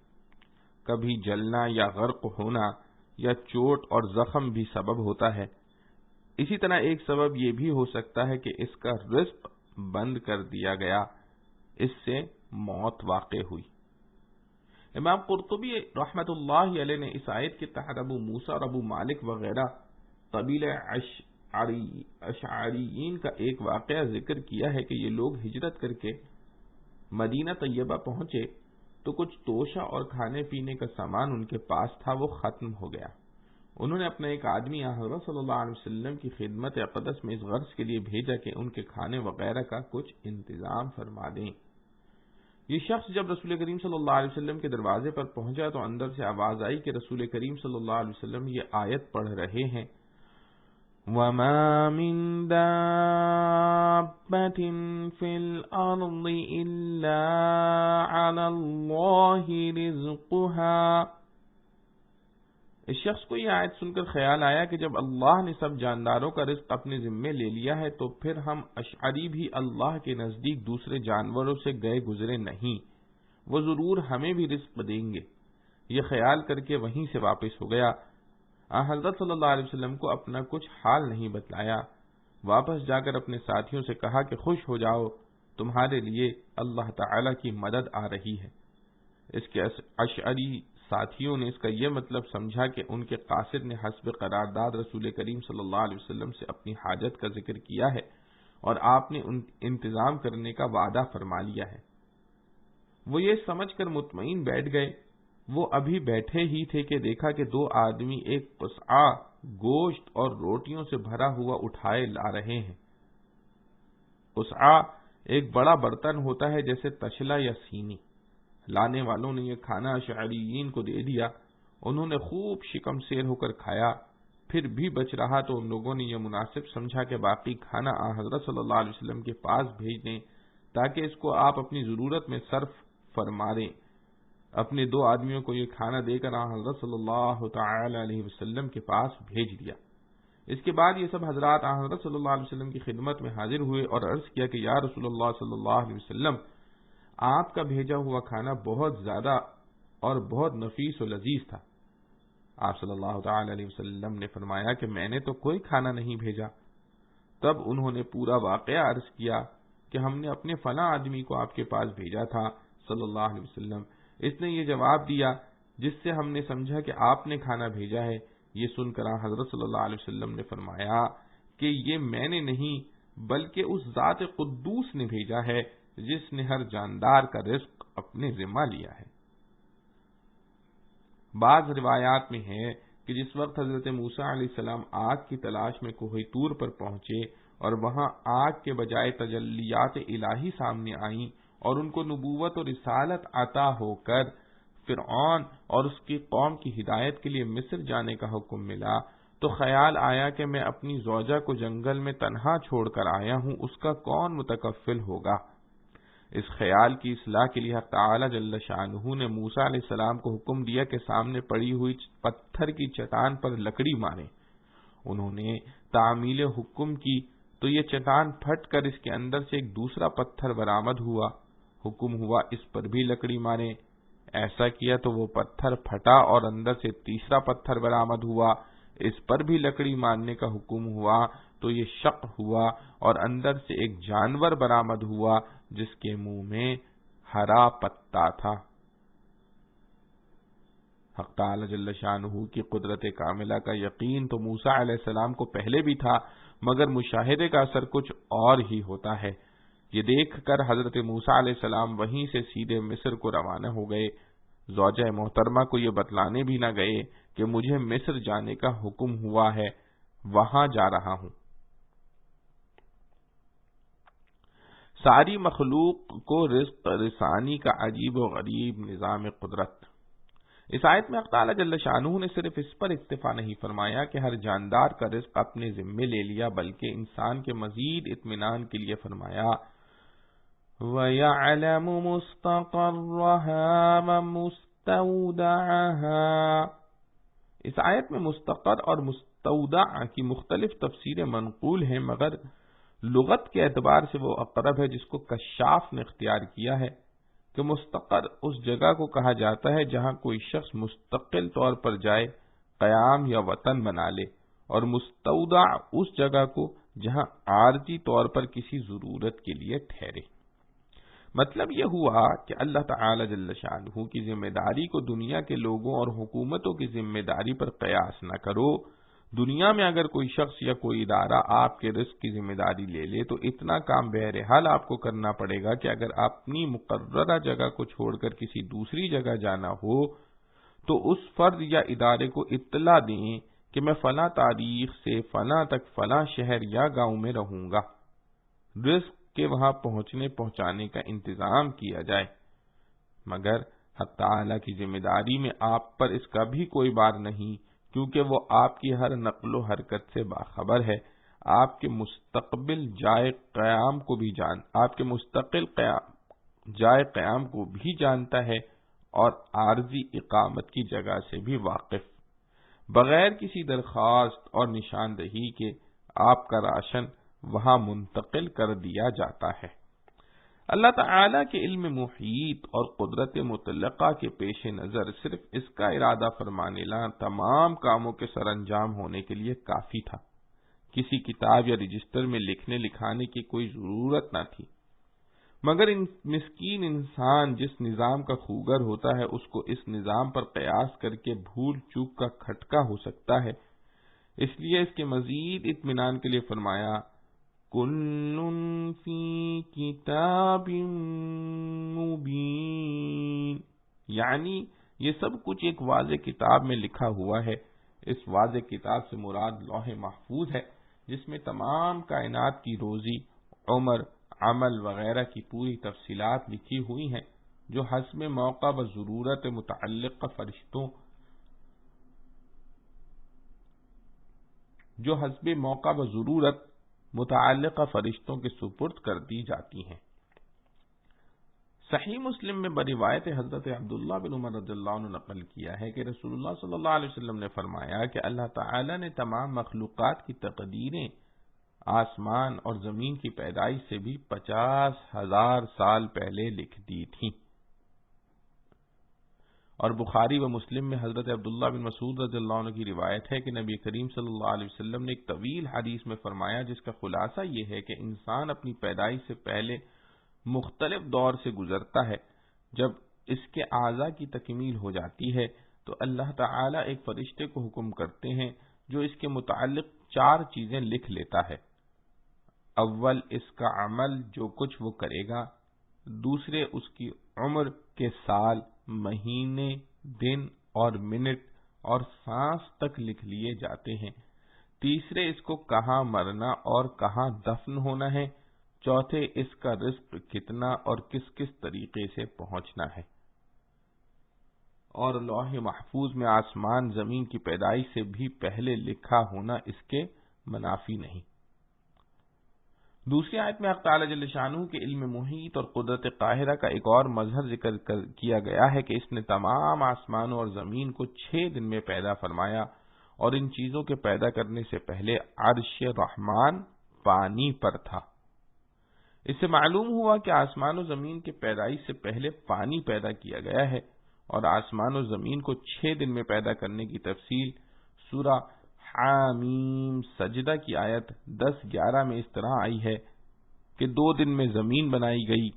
کبھی جلنا یا غرق ہونا یا چوٹ اور زخم بھی سبب ہوتا ہے۔ اسی طرح ایک سبب یہ بھی ہو سکتا ہے کہ اس کا رزق بند کر دیا گیا، اس سے موت واقع ہوئی۔ امام قرطبی رحمت اللہ علیہ نے اس آیت کے تحت ابو موسیٰ اور ابو مالک وغیرہ قبیلہ اشعریین کا ایک واقعہ ذکر کیا ہے کہ یہ لوگ ہجرت کر کے مدینہ طیبہ پہنچے تو کچھ توشہ اور کھانے پینے کا سامان ان کے پاس تھا، وہ ختم ہو گیا۔ انہوں نے اپنا ایک آدمی حضرت صلی اللہ علیہ وسلم کی خدمت اقدس میں اس غرض کے لیے بھیجا کہ ان کے کھانے وغیرہ کا کچھ انتظام فرما دیں۔ یہ شخص جب رسول کریم صلی اللہ علیہ وسلم کے دروازے پر پہنچا تو اندر سے آواز آئی کہ رسول کریم صلی اللہ علیہ وسلم یہ آیت پڑھ رہے ہیں، وَمَا مِن دَابَّةٍ فِي الْأَرْضِ إِلَّا عَلَى اللَّهِ رِزْقُهَا۔ اس شخص کو یہ آیت سن کر خیال آیا کہ جب اللہ نے سب جانداروں کا رزق اپنے ذمے لے لیا ہے تو پھر ہم اشعری بھی اللہ کے نزدیک دوسرے جانوروں سے گئے گزرے نہیں، وہ ضرور ہمیں بھی رزق دیں گے۔ یہ خیال کر کے وہیں سے واپس ہو گیا۔ حضرت صلی اللہ علیہ وسلم کو اپنا کچھ حال نہیں بتلایا، واپس جا کر اپنے ساتھیوں سے کہا کہ خوش ہو جاؤ، تمہارے لیے اللہ تعالی کی مدد آ رہی ہے۔ اس کے اشعری ساتھیوں نے اس کا یہ مطلب سمجھا کہ ان کے قاصد نے حسب قرارداد رسول کریم صلی اللہ علیہ وسلم سے اپنی حاجت کا ذکر کیا ہے اور آپ نے انتظام کرنے کا وعدہ فرما لیا ہے۔ وہ یہ سمجھ کر مطمئن بیٹھ گئے۔ وہ ابھی بیٹھے ہی تھے کہ دیکھا کہ دو آدمی ایک پسعا گوشت اور روٹیوں سے بھرا ہوا اٹھائے لا رہے ہیں۔ قصعہ ایک بڑا برتن ہوتا ہے جیسے تشلا یا سینی۔ لانے والوں نے یہ کھانا اشعریین کو دے دیا، انہوں نے خوب شکم سیر ہو کر کھایا، پھر بھی بچ رہا تو ان لوگوں نے یہ مناسب سمجھا کہ باقی کھانا حضرت صلی اللہ علیہ وسلم کے پاس بھیج دیں تاکہ اس کو آپ اپنی ضرورت میں صرف فرما دیں۔ اپنے 2 آدمیوں کو یہ کھانا دے کر حضرت صلی اللہ تعالی علیہ وسلم کے پاس بھیج دیا۔ اس کے بعد یہ سب حضرات حضرت صلی اللہ علیہ وسلم کی خدمت میں حاضر ہوئے اور عرض کیا کہ یا رسول اللہ صلی اللہ علیہ وسلم، آپ کا بھیجا ہوا کھانا بہت زیادہ اور بہت نفیس و لذیذ تھا۔ آپ صلی اللہ تعالی علیہ وسلم نے فرمایا کہ میں نے تو کوئی کھانا نہیں بھیجا۔ تب انہوں نے پورا واقعہ عرض کیا کہ ہم نے اپنے فلاں آدمی کو آپ کے پاس بھیجا تھا صلی اللہ علیہ وسلم، اس نے یہ جواب دیا جس سے ہم نے سمجھا کہ آپ نے کھانا بھیجا ہے۔ یہ سن کر حضرت صلی اللہ علیہ وسلم نے فرمایا کہ یہ میں نے نہیں بلکہ اس ذات قدوس نے بھیجا ہے جس نے ہر جاندار کا رزق اپنے ذمہ لیا ہے۔ بعض روایات میں ہے کہ جس وقت حضرت موسیٰ علیہ السلام آگ کی تلاش میں کوہ طور پر پہنچے اور وہاں آگ کے بجائے تجلیات الہی سامنے آئیں اور ان کو نبوت اور رسالت عطا ہو کر فرعون اور اس کی قوم کی ہدایت کے لیے مصر جانے کا حکم ملا، تو خیال آیا کہ میں اپنی زوجہ کو جنگل میں تنہا چھوڑ کر آیا ہوں، اس کا کون متکفل ہوگا؟ اس خیال کی اصلاح کے لیے حق تعالی جل شانہ نے موسیٰ علیہ السلام کو حکم دیا کہ سامنے پڑی ہوئی پتھر کی چٹان پر لکڑی ماریں۔ انہوں نے تعمیل حکم کی تو یہ چٹان پھٹ کر اس کے اندر سے ایک دوسرا پتھر برآمد ہوا۔ حکم ہوا اس پر بھی لکڑی ماریں۔ ایسا کیا تو وہ پتھر پھٹا اور اندر سے تیسرا پتھر برآمد ہوا۔ اس پر بھی لکڑی مارنے کا حکم ہوا تو یہ شق ہوا اور اندر سے ایک جانور برآمد ہوا جس کے منہ میں ہرا پتا تھا۔ حق تعالی جل شانہ کی قدرت کاملہ کا یقین تو موسیٰ علیہ السلام کو پہلے بھی تھا، مگر مشاہدے کا اثر کچھ اور ہی ہوتا ہے۔ یہ دیکھ کر حضرت موسیٰ علیہ السلام وہیں سے سیدھے مصر کو روانہ ہو گئے۔ زوجہ محترمہ کو یہ بتلانے بھی نہ گئے کہ مجھے مصر جانے کا حکم ہوا ہے، وہاں جا رہا ہوں۔ ساری مخلوق کو رزق رسانی کا عجیب و غریب نظام قدرت۔ اس آیت میں حق تعالی جل شانہ نے صرف اس پر اکتفا نہیں فرمایا کہ ہر جاندار کا رزق اپنے ذمے لے لیا، بلکہ انسان کے مزید اطمینان کے لیے فرمایا وَيَعْلَمُ مُسْتَقَرَّهَا وَمُسْتَوْدَعَهَا۔ اس آیت میں مستقر اور مستودع کی مختلف تفسیریں منقول ہیں، مگر لغت کے اعتبار سے وہ اقرب ہے جس کو کشاف نے اختیار کیا ہے کہ مستقر اس جگہ کو کہا جاتا ہے جہاں کوئی شخص مستقل طور پر جائے، قیام یا وطن بنا لے، اور مستودع اس جگہ کو جہاں عارضی طور پر کسی ضرورت کے لیے ٹھہرے۔ مطلب یہ ہوا کہ اللہ تعالی جل شانہ کی ذمہ داری کو دنیا کے لوگوں اور حکومتوں کی ذمہ داری پر قیاس نہ کرو۔ دنیا میں اگر کوئی شخص یا کوئی ادارہ آپ کے رزق کی ذمہ داری لے لے تو اتنا کام بہرحال آپ کو کرنا پڑے گا کہ اگر اپنی مقررہ جگہ کو چھوڑ کر کسی دوسری جگہ جانا ہو تو اس فرد یا ادارے کو اطلاع دیں کہ میں فلاں تاریخ سے فلاں تک فلاں شہر یا گاؤں میں رہوں گا، رزق کے وہاں پہنچانے کا انتظام کیا جائے۔ مگر حق تعالی کی ذمہ داری میں آپ پر اس کا بھی کوئی بار نہیں، کیونکہ وہ آپ کی ہر نقل و حرکت سے باخبر ہے، آپ کے مستقبل جائے قیام کو بھی جانتا ہے اور عارضی اقامت کی جگہ سے بھی واقف۔ بغیر کسی درخواست اور نشاندہی کے آپ کا راشن وہاں منتقل کر دیا جاتا ہے۔ اللہ تعالیٰ کے علم محیط اور قدرت مطلقہ کے پیش نظر صرف اس کا ارادہ فرمانے لا تمام کاموں کے سر انجام ہونے کے لیے کافی تھا۔ کسی کتاب یا رجسٹر میں لکھنے لکھانے کی کوئی ضرورت نہ تھی، مگر مسکین انسان جس نظام کا خوگر ہوتا ہے اس کو اس نظام پر قیاس کر کے بھول چوک کا کھٹکا ہو سکتا ہے۔ اس لیے اس کے مزید اطمینان کے لیے فرمایا کُلٌّ فِی کتاب مبین، یعنی یہ سب کچھ ایک واضح کتاب میں لکھا ہوا ہے۔ اس واضح کتاب سے مراد لوح محفوظ ہے، جس میں تمام کائنات کی روزی، عمر، عمل وغیرہ کی پوری تفصیلات لکھی ہوئی ہیں، جو حسب موقع و ضرورت متعلقہ فرشتوں کے سپرد کر دی جاتی ہیں۔ صحیح مسلم میں بروایت حضرت عبداللہ بن عمر رضی اللہ عنہ نقل کیا ہے کہ رسول اللہ صلی اللہ علیہ وسلم نے فرمایا کہ اللہ تعالی نے تمام مخلوقات کی تقدیریں آسمان اور زمین کی پیدائش سے بھی 50,000 سال پہلے لکھ دی تھیں۔ اور بخاری و مسلم میں حضرت عبداللہ بن مسعود رضی اللہ عنہ کی روایت ہے کہ نبی کریم صلی اللہ علیہ وسلم نے ایک طویل حدیث میں فرمایا، جس کا خلاصہ یہ ہے کہ انسان اپنی پیدائش سے پہلے مختلف دور سے گزرتا ہے۔ جب اس کے اعضاء کی تکمیل ہو جاتی ہے تو اللہ تعالی ایک فرشتے کو حکم کرتے ہیں جو اس کے متعلق 4 چیزیں لکھ لیتا ہے۔ اول، اس کا عمل جو کچھ وہ کرے گا۔ دوسرے، اس کی عمر کے سال، مہینے، دن اور منٹ اور سانس تک لکھ لیے جاتے ہیں۔ تیسرے، اس کو کہاں مرنا اور کہاں دفن ہونا ہے۔ چوتھے، اس کا رزق کتنا اور کس کس طریقے سے پہنچنا ہے۔ اور لوح محفوظ میں آسمان زمین کی پیدائش سے بھی پہلے لکھا ہونا اس کے منافی نہیں۔ دوسری آیت میں حق تعالی جل شانہ کے علم محیط اور قدرت قاہرہ کا ایک اور مظہر ذکر کیا گیا ہے کہ اس نے تمام آسمانوں اور زمین کو 6 دن میں پیدا فرمایا، اور ان چیزوں کے پیدا کرنے سے پہلے عرش رحمان پانی پر تھا۔ اس سے معلوم ہوا کہ آسمان و زمین کے پیدائش سے پہلے پانی پیدا کیا گیا ہے، اور آسمان و زمین کو 6 دن میں پیدا کرنے کی تفصیل سورہ حامیم سجدہ کی آیت 10-11 میں اس طرح آئی ہے کہ 2 دن میں زمین بنائی گئی،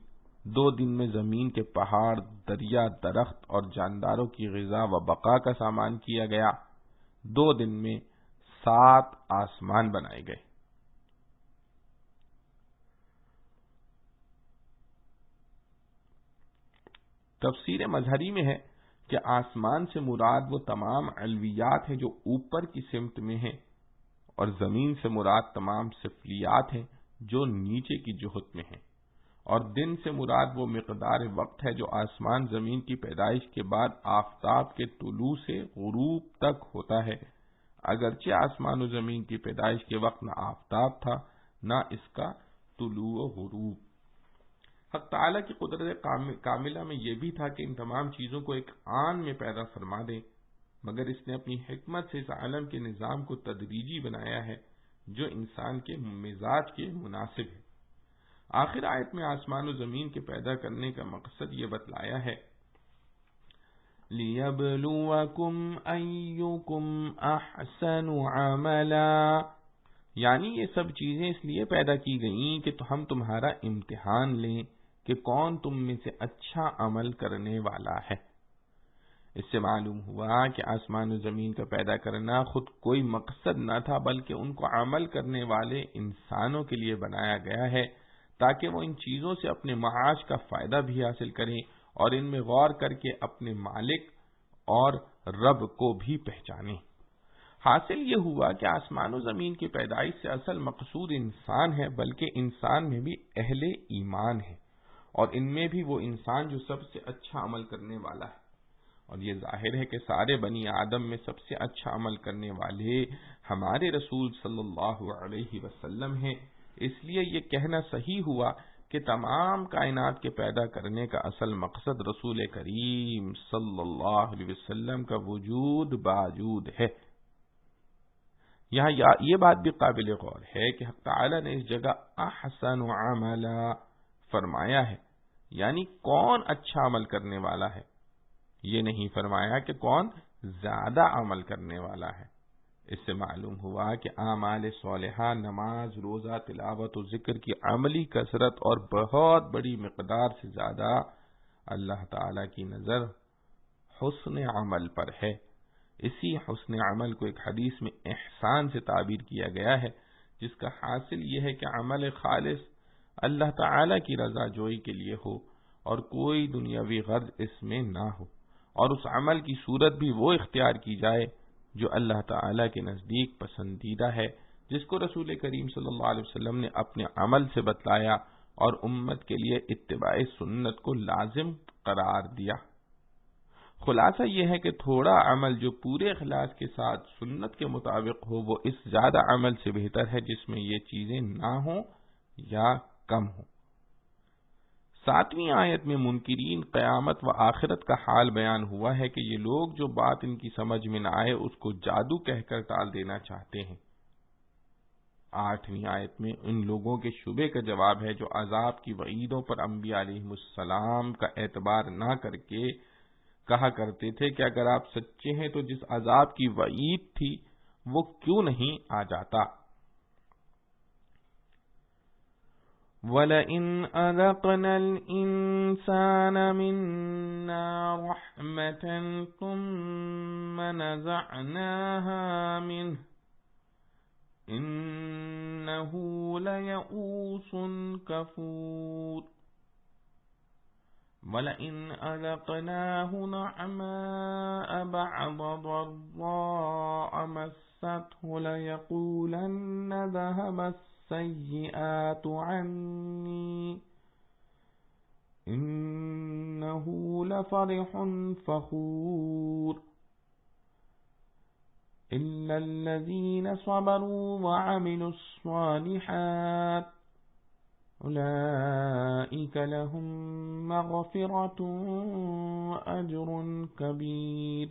2 دن میں زمین کے پہاڑ، دریا، درخت اور جانداروں کی غذا و بقا کا سامان کیا گیا، 2 دن میں 7 آسمان بنائے گئے۔ تفسیر مظہری میں ہے کہ آسمان سے مراد وہ تمام علویات ہیں جو اوپر کی سمت میں ہیں، اور زمین سے مراد تمام سفلیات ہیں جو نیچے کی جہت میں ہیں، اور دن سے مراد وہ مقدار وقت ہے جو آسمان زمین کی پیدائش کے بعد آفتاب کے طلوع سے غروب تک ہوتا ہے، اگرچہ آسمان و زمین کی پیدائش کے وقت نہ آفتاب تھا نہ اس کا طلوع و غروب۔ حق تعالیٰ کی قدرت کاملہ میں یہ بھی تھا کہ ان تمام چیزوں کو ایک آن میں پیدا فرما دے، مگر اس نے اپنی حکمت سے اس عالم کے نظام کو تدریجی بنایا ہے جو انسان کے مزاج کے مناسب ہے۔ آخر آیت میں آسمان و زمین کے پیدا کرنے کا مقصد یہ بتلایا ہے، لِيَبْلُوَكُمْ أَيُّكُمْ أَحْسَنُ عَمَلًا، یعنی یہ سب چیزیں اس لیے پیدا کی گئیں کہ ہم تمہارا امتحان لیں کہ کون تم میں سے اچھا عمل کرنے والا ہے۔ اس سے معلوم ہوا کہ آسمان و زمین کا پیدا کرنا خود کوئی مقصد نہ تھا، بلکہ ان کو عمل کرنے والے انسانوں کے لیے بنایا گیا ہے، تاکہ وہ ان چیزوں سے اپنے معاش کا فائدہ بھی حاصل کریں اور ان میں غور کر کے اپنے مالک اور رب کو بھی پہچانیں۔ حاصل یہ ہوا کہ آسمان و زمین کی پیدائش سے اصل مقصود انسان ہے، بلکہ انسان میں بھی اہل ایمان ہے، اور ان میں بھی وہ انسان جو سب سے اچھا عمل کرنے والا ہے۔ اور یہ ظاہر ہے کہ سارے بنی آدم میں سب سے اچھا عمل کرنے والے ہمارے رسول صلی اللہ علیہ وسلم ہیں، اس لیے یہ کہنا صحیح ہوا کہ تمام کائنات کے پیدا کرنے کا اصل مقصد رسول کریم صلی اللہ علیہ وسلم کا وجود باوجود ہے۔ یہاں یہ بات بھی قابل غور ہے کہ حق تعالی نے اس جگہ احسن عملا فرمایا ہے، یعنی کون اچھا عمل کرنے والا ہے، یہ نہیں فرمایا کہ کون زیادہ عمل کرنے والا ہے۔ اس سے معلوم ہوا کہ اعمال صالحہ، نماز، روزہ، تلاوت و ذکر کی عملی کثرت اور بہت بڑی مقدار سے زیادہ اللہ تعالی کی نظر حسن عمل پر ہے۔ اسی حسن عمل کو ایک حدیث میں احسان سے تعبیر کیا گیا ہے، جس کا حاصل یہ ہے کہ عمل خالص اللہ تعالی کی رضا جوئی کے لیے ہو اور کوئی دنیاوی غرض اس میں نہ ہو، اور اس عمل کی صورت بھی وہ اختیار کی جائے جو اللہ تعالی کے نزدیک پسندیدہ ہے، جس کو رسول کریم صلی اللہ علیہ وسلم نے اپنے عمل سے بتلایا اور امت کے لیے اتباع سنت کو لازم قرار دیا۔ خلاصہ یہ ہے کہ تھوڑا عمل جو پورے اخلاص کے ساتھ سنت کے مطابق ہو وہ اس زیادہ عمل سے بہتر ہے جس میں یہ چیزیں نہ ہوں یا کم ہوں۔ 7ویں آیت میں منکرین قیامت و آخرت کا حال بیان ہوا ہے کہ یہ لوگ جو بات ان کی سمجھ میں نہ آئے اس کو جادو کہہ کر ٹال دینا چاہتے ہیں۔ 8ویں آیت میں ان لوگوں کے شبے کا جواب ہے جو عذاب کی وعیدوں پر انبیاء علیہ السلام کا اعتبار نہ کر کے کہا کرتے تھے کہ اگر آپ سچے ہیں تو جس عذاب کی وعید تھی وہ کیوں نہیں آ جاتا۔ وَلَئِنْ أَذَقْنَا الْإِنسَانَ مِنَّا رَحْمَةً ثُمَّ نَزَعْنَاهَا مِنْهُ إِنَّهُ لَيَئُوسٌ كَفُورٌ وَلَئِنْ أَذَقْنَاهُ نَعْمَاءَ بَعْدَ ضَرَّاءَ مَسَّتْهُ لَيَقُولَنَّ ذَهَبَ السَّيِّئَاتُ عَنِّي إِنَّهُ لَفَرِحٌ فَخُورٌ إِلَّا الَّذِينَ صَبَرُوا وَعَمِلُوا الصَّالِحَاتِ أُولَئِكَ لَهُم مَّغْفِرَةٌ وَأَجْرٌ كَبِيرٌ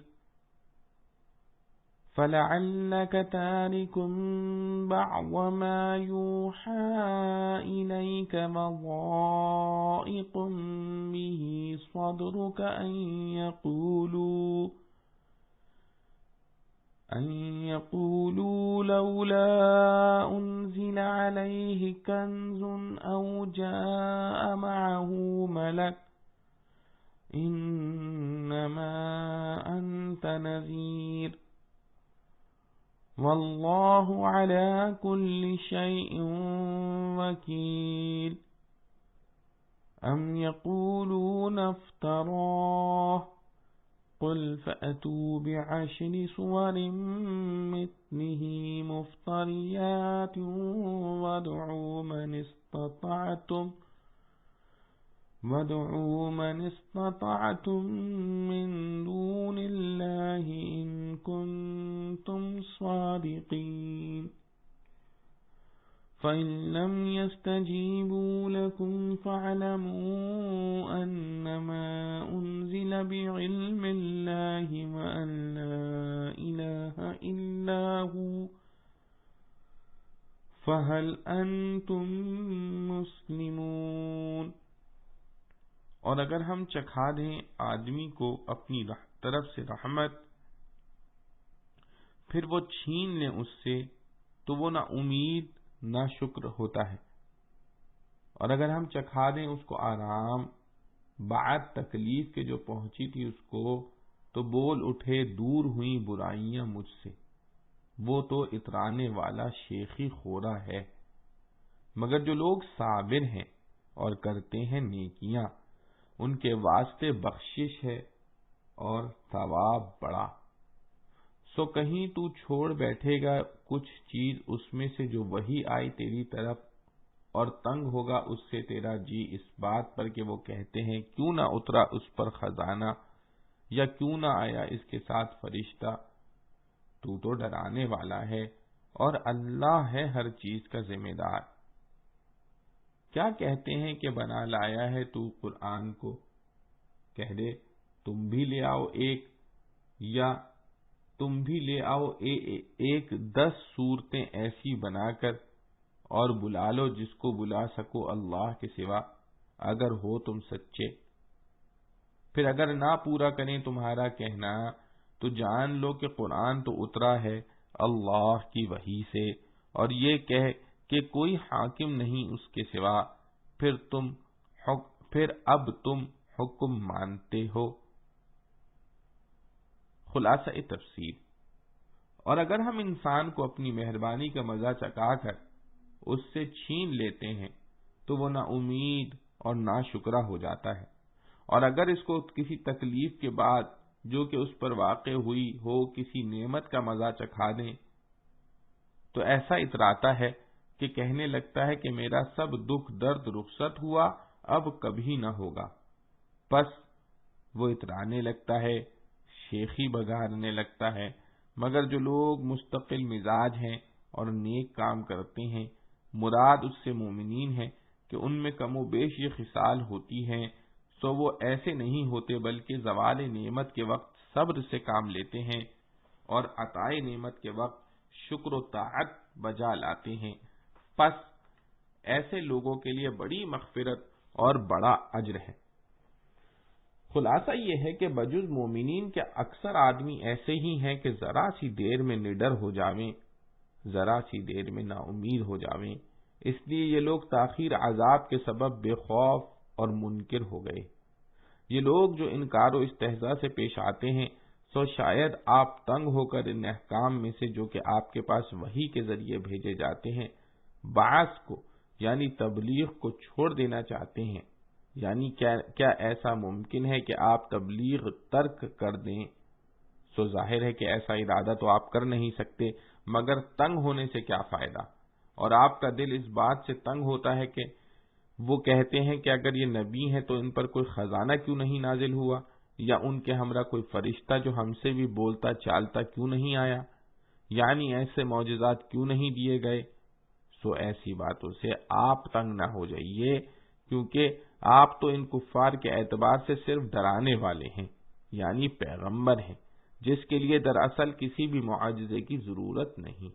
فَلَعَلَّكَ تَارِكٌ بَعْضَ مَا يُوحَىٰ إِلَيْكَ وَضَائِقٌ بِهِ صَدْرُكَ أَن يَقُولُوا لَوْلَا أُنزِلَ عَلَيْهِ كَنزٌ أَوْ جَاءَ مَعَهُ مَلَكٌ إِنَّمَا أَنتَ نَذِيرٌ وَاللَّهُ عَلَى كُلِّ شَيْءٍ وَكِيلٌ أَمْ يَقُولُونَ افْتَرَاهُ قُلْ فَأْتُوا بِعَشْرِ سُوَرٍ مِثْلِهِ مُفْتَرِيَاتٍ وَادْعُوا مَنِ اسْتَطَعْتُم مِّن دُونِ اللَّهِ إِن كُنتُمْ صَادِقِينَ فَإِن لَّمْ يَسْتَجِيبُوا لَكُمْ فَاعْلَمُوا أَنَّمَا أُنزِلَ بِعِلْمِ اللَّهِ وَأَن لَّا إِلَٰهَ إِلَّا هُوَ فَهَلْ أَنتُم مُّسْلِمُونَ۔ اور اگر ہم چکھا دیں آدمی کو اپنی طرف سے رحمت پھر وہ چھین لیں اس سے تو وہ نہ امید نہ شکر ہوتا ہے، اور اگر ہم چکھا دیں اس کو آرام بعد تکلیف کے جو پہنچی تھی اس کو تو بول اٹھے دور ہوئیں برائیاں مجھ سے، وہ تو اترانے والا شیخی خورا ہے۔ مگر جو لوگ صابر ہیں اور کرتے ہیں نیکیاں ان کے واسطے بخشش ہے اور ثواب بڑا۔ سو کہیں تو چھوڑ بیٹھے گا کچھ چیز اس میں سے جو وہی آئی تیری طرف، اور تنگ ہوگا اس سے تیرا جی اس بات پر کہ وہ کہتے ہیں کیوں نہ اترا اس پر خزانہ یا کیوں نہ آیا اس کے ساتھ فرشتہ۔ تو ڈرانے والا ہے اور اللہ ہے ہر چیز کا ذمہ دار۔ کیا کہتے ہیں کہ بنا لایا ہے تو قرآن کو، کہہ دے تم بھی لے آؤ ایک، یا تم بھی لے آؤ ایک 10 صورتیں ایسی بنا کر اور بلا لو جس کو بلا سکو اللہ کے سوا اگر ہو تم سچے۔ پھر اگر نہ پورا کریں تمہارا کہنا تو جان لو کہ قرآن تو اترا ہے اللہ کی وحی سے، اور یہ کہہ کہ کوئی حاکم نہیں اس کے سوا، پھر اب تم حکم مانتے ہو۔ خلاصہ تفسیر، اور اگر ہم انسان کو اپنی مہربانی کا مزہ چکا کر اس سے چھین لیتے ہیں تو وہ نا امید اور نا شکرا ہو جاتا ہے، اور اگر اس کو کسی تکلیف کے بعد جو کہ اس پر واقع ہوئی ہو کسی نعمت کا مزہ چکھا دیں تو ایسا اتراتا ہے کہ کہنے لگتا ہے کہ میرا سب دکھ درد رخصت ہوا، اب کبھی نہ ہوگا۔ پس وہ اترانے لگتا ہے، شیخی بگارنے لگتا ہے۔ مگر جو لوگ مستقل مزاج ہیں اور نیک کام کرتے ہیں، مراد اس سے مومنین ہیں کہ ان میں کم و بیش یہ خصال ہوتی ہیں، سو وہ ایسے نہیں ہوتے بلکہ زوال نعمت کے وقت صبر سے کام لیتے ہیں اور عطائے نعمت کے وقت شکر و طاعت بجا لاتے ہیں۔ پس ایسے لوگوں کے لیے بڑی مغفرت اور بڑا اجر ہے۔ خلاصہ یہ ہے کہ بجز مومنین کے اکثر آدمی ایسے ہی ہیں کہ ذرا سی دیر میں نڈر ہو جاویں، ذرا سی دیر میں نا امید ہو جاویں، اس لیے یہ لوگ تاخیر عذاب کے سبب بے خوف اور منکر ہو گئے۔ یہ لوگ جو انکار و استہزاء سے پیش آتے ہیں، سو شاید آپ تنگ ہو کر ان احکام میں سے جو کہ آپ کے پاس وحی کے ذریعے بھیجے جاتے ہیں، بعض کو یعنی تبلیغ کو چھوڑ دینا چاہتے ہیں۔ یعنی کیا ایسا ممکن ہے کہ آپ تبلیغ ترک کر دیں؟ سو ظاہر ہے کہ ایسا ارادہ تو آپ کر نہیں سکتے، مگر تنگ ہونے سے کیا فائدہ؟ اور آپ کا دل اس بات سے تنگ ہوتا ہے کہ وہ کہتے ہیں کہ اگر یہ نبی ہیں تو ان پر کوئی خزانہ کیوں نہیں نازل ہوا، یا ان کے ہمراہ کوئی فرشتہ جو ہم سے بھی بولتا چالتا کیوں نہیں آیا، یعنی ایسے معجزات کیوں نہیں دیے گئے؟ سو ایسی باتوں سے آپ تنگ نہ ہو جائیے، کیونکہ آپ تو ان کفار کے اعتبار سے صرف ڈرانے والے ہیں، یعنی پیغمبر ہیں، جس کے لیے دراصل کسی بھی معجزے کی ضرورت نہیں،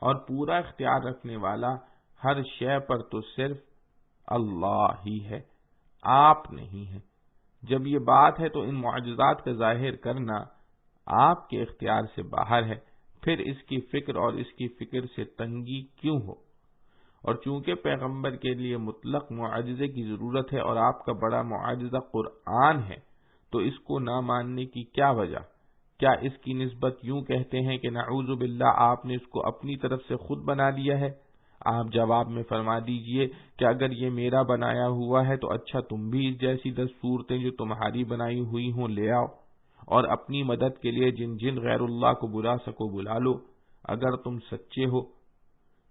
اور پورا اختیار رکھنے والا ہر شے پر تو صرف اللہ ہی ہے، آپ نہیں ہیں۔ جب یہ بات ہے تو ان معجزات کا ظاہر کرنا آپ کے اختیار سے باہر ہے، پھر اس کی فکر اور اس کی فکر سے تنگی کیوں ہو؟ اور چونکہ پیغمبر کے لیے مطلق معجزے کی ضرورت ہے اور آپ کا بڑا معجزہ قرآن ہے، تو اس کو نہ ماننے کی کیا وجہ؟ کیا اس کی نسبت یوں کہتے ہیں کہ نعوذ باللہ آپ نے اس کو اپنی طرف سے خود بنا لیا ہے؟ آپ جواب میں فرما دیجئے کہ اگر یہ میرا بنایا ہوا ہے تو اچھا تم بھی اس جیسی 10 صورتیں جو تمہاری بنائی ہوئی ہوں لے آؤ، اور اپنی مدد کے لیے جن جن غیر اللہ کو بلا سکو بلا لو، اگر تم سچے ہو۔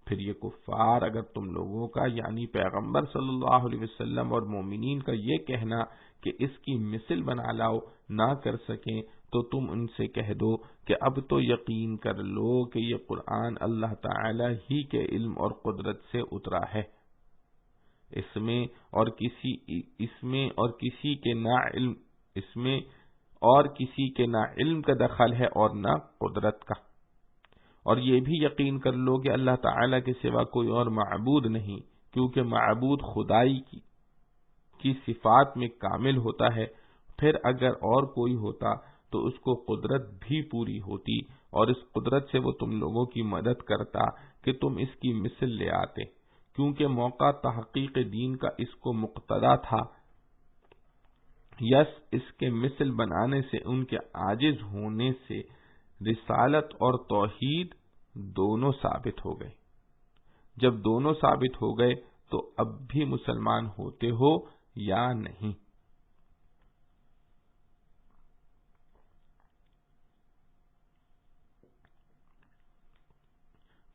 پھر یہ کفار اگر تم لوگوں کا یعنی پیغمبر صلی اللہ علیہ وسلم اور مومنین کا یہ کہنا کہ اس کی مثل بنا لاؤ نہ کر سکیں، تو تم ان سے کہہ دو کہ اب تو یقین کر لو کہ یہ قرآن اللہ تعالی ہی کے علم اور قدرت سے اترا ہے، اس میں اور کسی کے نہ علم کا دخل ہے اور نہ قدرت کا۔ اور یہ بھی یقین کر لو کہ اللہ تعالی کے سوا کوئی اور معبود نہیں، کیونکہ معبود خدائی کی صفات میں کامل ہوتا ہے۔ پھر اگر اور کوئی ہوتا تو اس کو قدرت بھی پوری ہوتی، اور اس قدرت سے وہ تم لوگوں کی مدد کرتا کہ تم اس کی مثل لے آتے، کیونکہ موقع تحقیق دین کا اس کو مقتضا تھا۔ اس کے مثل بنانے سے ان کے عاجز ہونے سے رسالت اور توحید دونوں ثابت ہو گئے۔ جب دونوں ثابت ہو گئے تو اب بھی مسلمان ہوتے ہو یا نہیں؟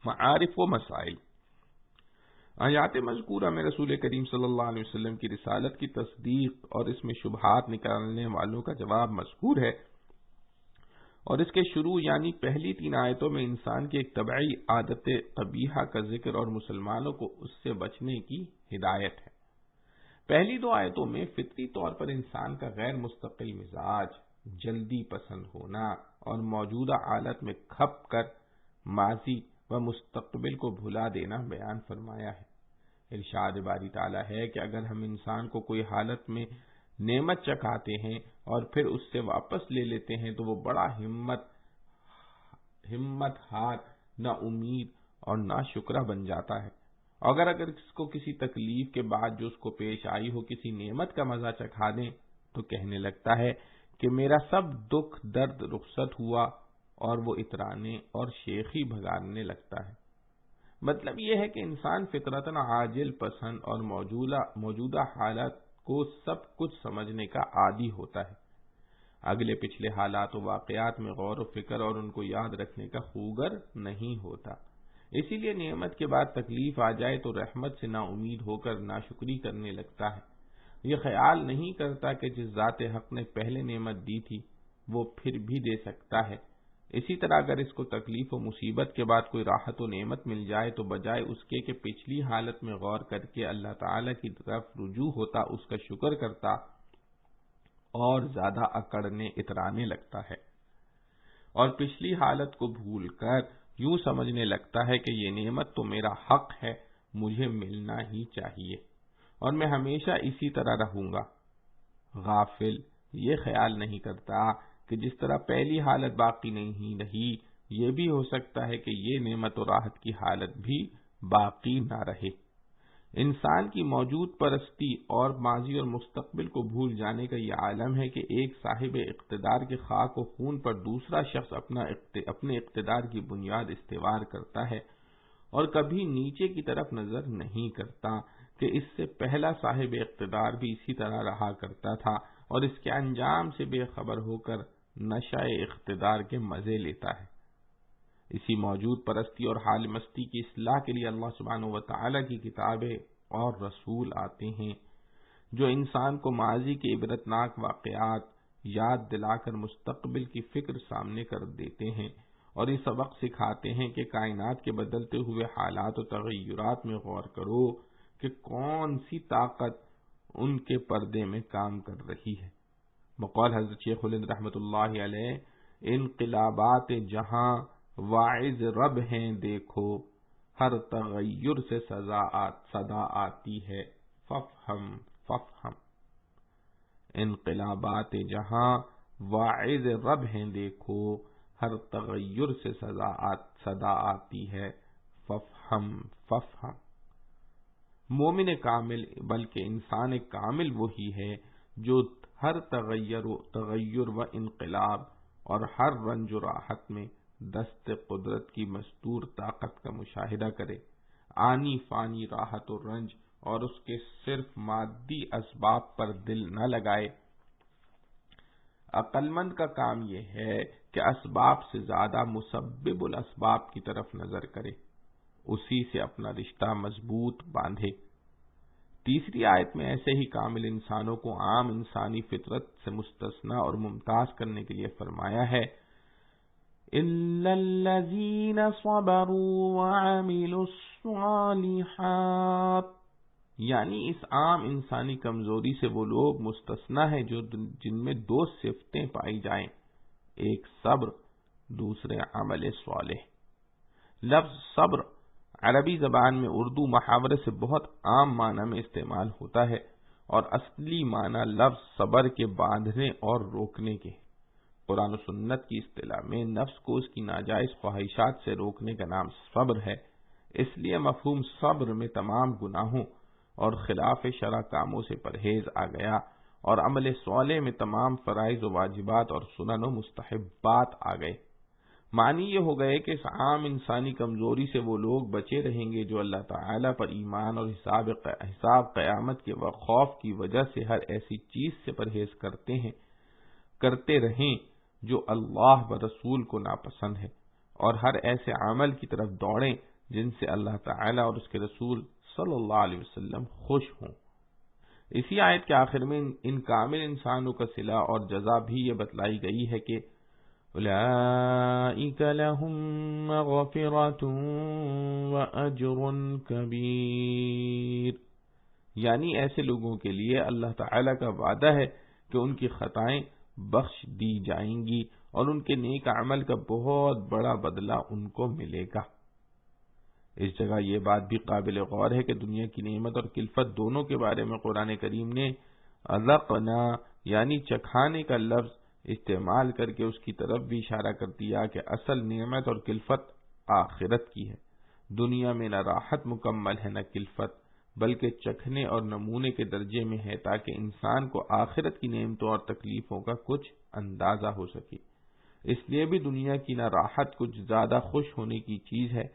معارف و مسائل۔ آیات مذکورہ میں رسول کریم صلی اللہ علیہ وسلم کی رسالت کی تصدیق اور اس میں شبہات نکالنے والوں کا جواب مذکور ہے، اور اس کے شروع یعنی پہلی 3 آیتوں میں انسان کی ایک طبعی عادت قبیحہ کا ذکر اور مسلمانوں کو اس سے بچنے کی ہدایت ہے۔ پہلی 2 آیتوں میں فطری طور پر انسان کا غیر مستقل مزاج، جلدی پسند ہونا اور موجودہ حالت میں کھپ کر ماضی و مستقبل کو بھلا دینا بیان فرمایا ہے۔ ارشاد باری تعالیٰ ہے کہ اگر ہم انسان کو کوئی حالت میں نعمت چکھاتے ہیں اور پھر اس سے واپس لے لیتے ہیں تو وہ بڑا ہمت ہار، نہ امید اور نہ شکرہ بن جاتا ہے۔ اگر اس کو کسی تکلیف کے بعد جو اس کو پیش آئی ہو کسی نعمت کا مزہ چکھا دیں تو کہنے لگتا ہے کہ میرا سب دکھ درد رخصت ہوا، اور وہ اترانے اور شیخی بھگانے لگتا ہے۔ مطلب یہ ہے کہ انسان فطرتاً عاجل پسند اور موجودہ حالت کو سب کچھ سمجھنے کا عادی ہوتا ہے۔ اگلے پچھلے حالات و واقعات میں غور و فکر اور ان کو یاد رکھنے کا خوگر نہیں ہوتا۔ اسی لیے نعمت کے بعد تکلیف آ جائے تو رحمت سے نا امید ہو کر ناشکری کرنے لگتا ہے، یہ خیال نہیں کرتا کہ جس ذات حق نے پہلے نعمت دی تھی وہ پھر بھی دے سکتا ہے۔ اسی طرح اگر اس کو تکلیف و مصیبت کے بعد کوئی راحت و نعمت مل جائے تو بجائے اس کے کہ پچھلی حالت میں غور کر کے اللہ تعالی کی طرف رجوع ہوتا، اس کا شکر کرتا، اور زیادہ اکڑنے اترانے لگتا ہے اور پچھلی حالت کو بھول کر یوں سمجھنے لگتا ہے کہ یہ نعمت تو میرا حق ہے، مجھے ملنا ہی چاہیے اور میں ہمیشہ اسی طرح رہوں گا۔ غافل یہ خیال نہیں کرتا کہ جس طرح پہلی حالت باقی نہیں رہی، یہ بھی ہو سکتا ہے کہ یہ نعمت و راحت کی حالت بھی باقی نہ رہے۔ انسان کی موجود پرستی اور ماضی اور مستقبل کو بھول جانے کا یہ عالم ہے کہ ایک صاحب اقتدار کے خاک و خون پر دوسرا شخص اپنے اقتدار کی بنیاد استوار کرتا ہے اور کبھی نیچے کی طرف نظر نہیں کرتا کہ اس سے پہلا صاحب اقتدار بھی اسی طرح رہا کرتا تھا اور اس کے انجام سے بے خبر ہو کر نشہ اقتدار کے مزے لیتا ہے۔ اسی موجود پرستی اور حال مستی کی اصلاح کے لیے اللہ سبحانہ و تعالی کی کتابیں اور رسول آتے ہیں جو انسان کو ماضی کے عبرتناک واقعات یاد دلا کر مستقبل کی فکر سامنے کر دیتے ہیں اور یہ سبق سکھاتے ہیں کہ کائنات کے بدلتے ہوئے حالات و تغیرات میں غور کرو کہ کون سی طاقت ان کے پردے میں کام کر رہی ہے۔ بقول حضرت شیخ الہند رحمۃ اللہ علیہ، انقلابات جہاں واعظ رب ہیں دیکھو، ہر تغیر سے صدا آتی ہے ففہم۔ انقلابات جہاں واعظ رب ہیں دیکھو، ہر تغیر سے صدا آتی ہے ففہم۔ مومن کامل بلکہ انسان کامل وہی ہے جو ہر تغیر و انقلاب اور ہر رنج و راحت میں دست قدرت کی مستور طاقت کا مشاہدہ کرے، آنی فانی راحت و رنج اور اس کے صرف مادی اسباب پر دل نہ لگائے۔ عقل مند کا کام یہ ہے کہ اسباب سے زیادہ مسبب الاسباب کی طرف نظر کرے، اسی سے اپنا رشتہ مضبوط باندھے۔ تیسری آیت میں ایسے ہی کامل انسانوں کو عام انسانی فطرت سے مستثنی اور ممتاز کرنے کے لیے فرمایا ہے إِلَّا الَّذِينَ صَبَرُوا وَعَمِلُوا الصَّالِحَاتِ، یعنی اس عام انسانی کمزوری سے وہ لوگ مستثنی ہیں جن میں دو صفتیں پائی جائیں، ایک صبر، دوسرے عمل صالح۔ لفظ صبر عربی زبان میں اردو محاورے سے بہت عام معنی میں استعمال ہوتا ہے اور اصلی معنی لفظ صبر کے باندھنے اور روکنے کے۔ قرآن و سنت کی اصطلاح میں نفس کو اس کی ناجائز خواہشات سے روکنے کا نام صبر ہے، اس لیے مفہوم صبر میں تمام گناہوں اور خلاف شرع کاموں سے پرہیز آ گیا اور عمل صالح میں تمام فرائض و واجبات اور سنن و مستحبات آ گئے۔ معنی یہ ہو گئے کہ اس عام انسانی کمزوری سے وہ لوگ بچے رہیں گے جو اللہ تعالیٰ پر ایمان اور حساب قیامت کے خوف کی وجہ سے ہر ایسی چیز سے پرہیز کرتے رہیں جو اللہ و رسول کو ناپسند ہے، اور ہر ایسے عمل کی طرف دوڑیں جن سے اللہ تعالیٰ اور اس کے رسول صلی اللہ علیہ وسلم خوش ہوں۔ اسی آیت کے آخر میں ان کامل انسانوں کا صلہ اور جزا بھی یہ بتلائی گئی ہے کہ اولئک لہم مغفرۃ واجر کبیر، یعنی ایسے لوگوں کے لیے اللہ تعالیٰ کا وعدہ ہے کہ ان کی خطائیں بخش دی جائیں گی اور ان کے نیک عمل کا بہت بڑا بدلہ ان کو ملے گا۔ اس جگہ یہ بات بھی قابل غور ہے کہ دنیا کی نعمت اور کلفت دونوں کے بارے میں قرآن کریم نے اذقنا یعنی چکھانے کا لفظ استعمال کر کے اس کی طرف بھی اشارہ کر دیا کہ اصل نعمت اور کلفت آخرت کی ہے۔ دنیا میں نہ راحت مکمل ہے نہ کلفت، بلکہ چکھنے اور نمونے کے درجے میں ہے تاکہ انسان کو آخرت کی نعمتوں اور تکلیفوں کا کچھ اندازہ ہو سکے۔ اس لیے بھی دنیا کی نہ راحت کچھ زیادہ خوش ہونے کی چیز ہے،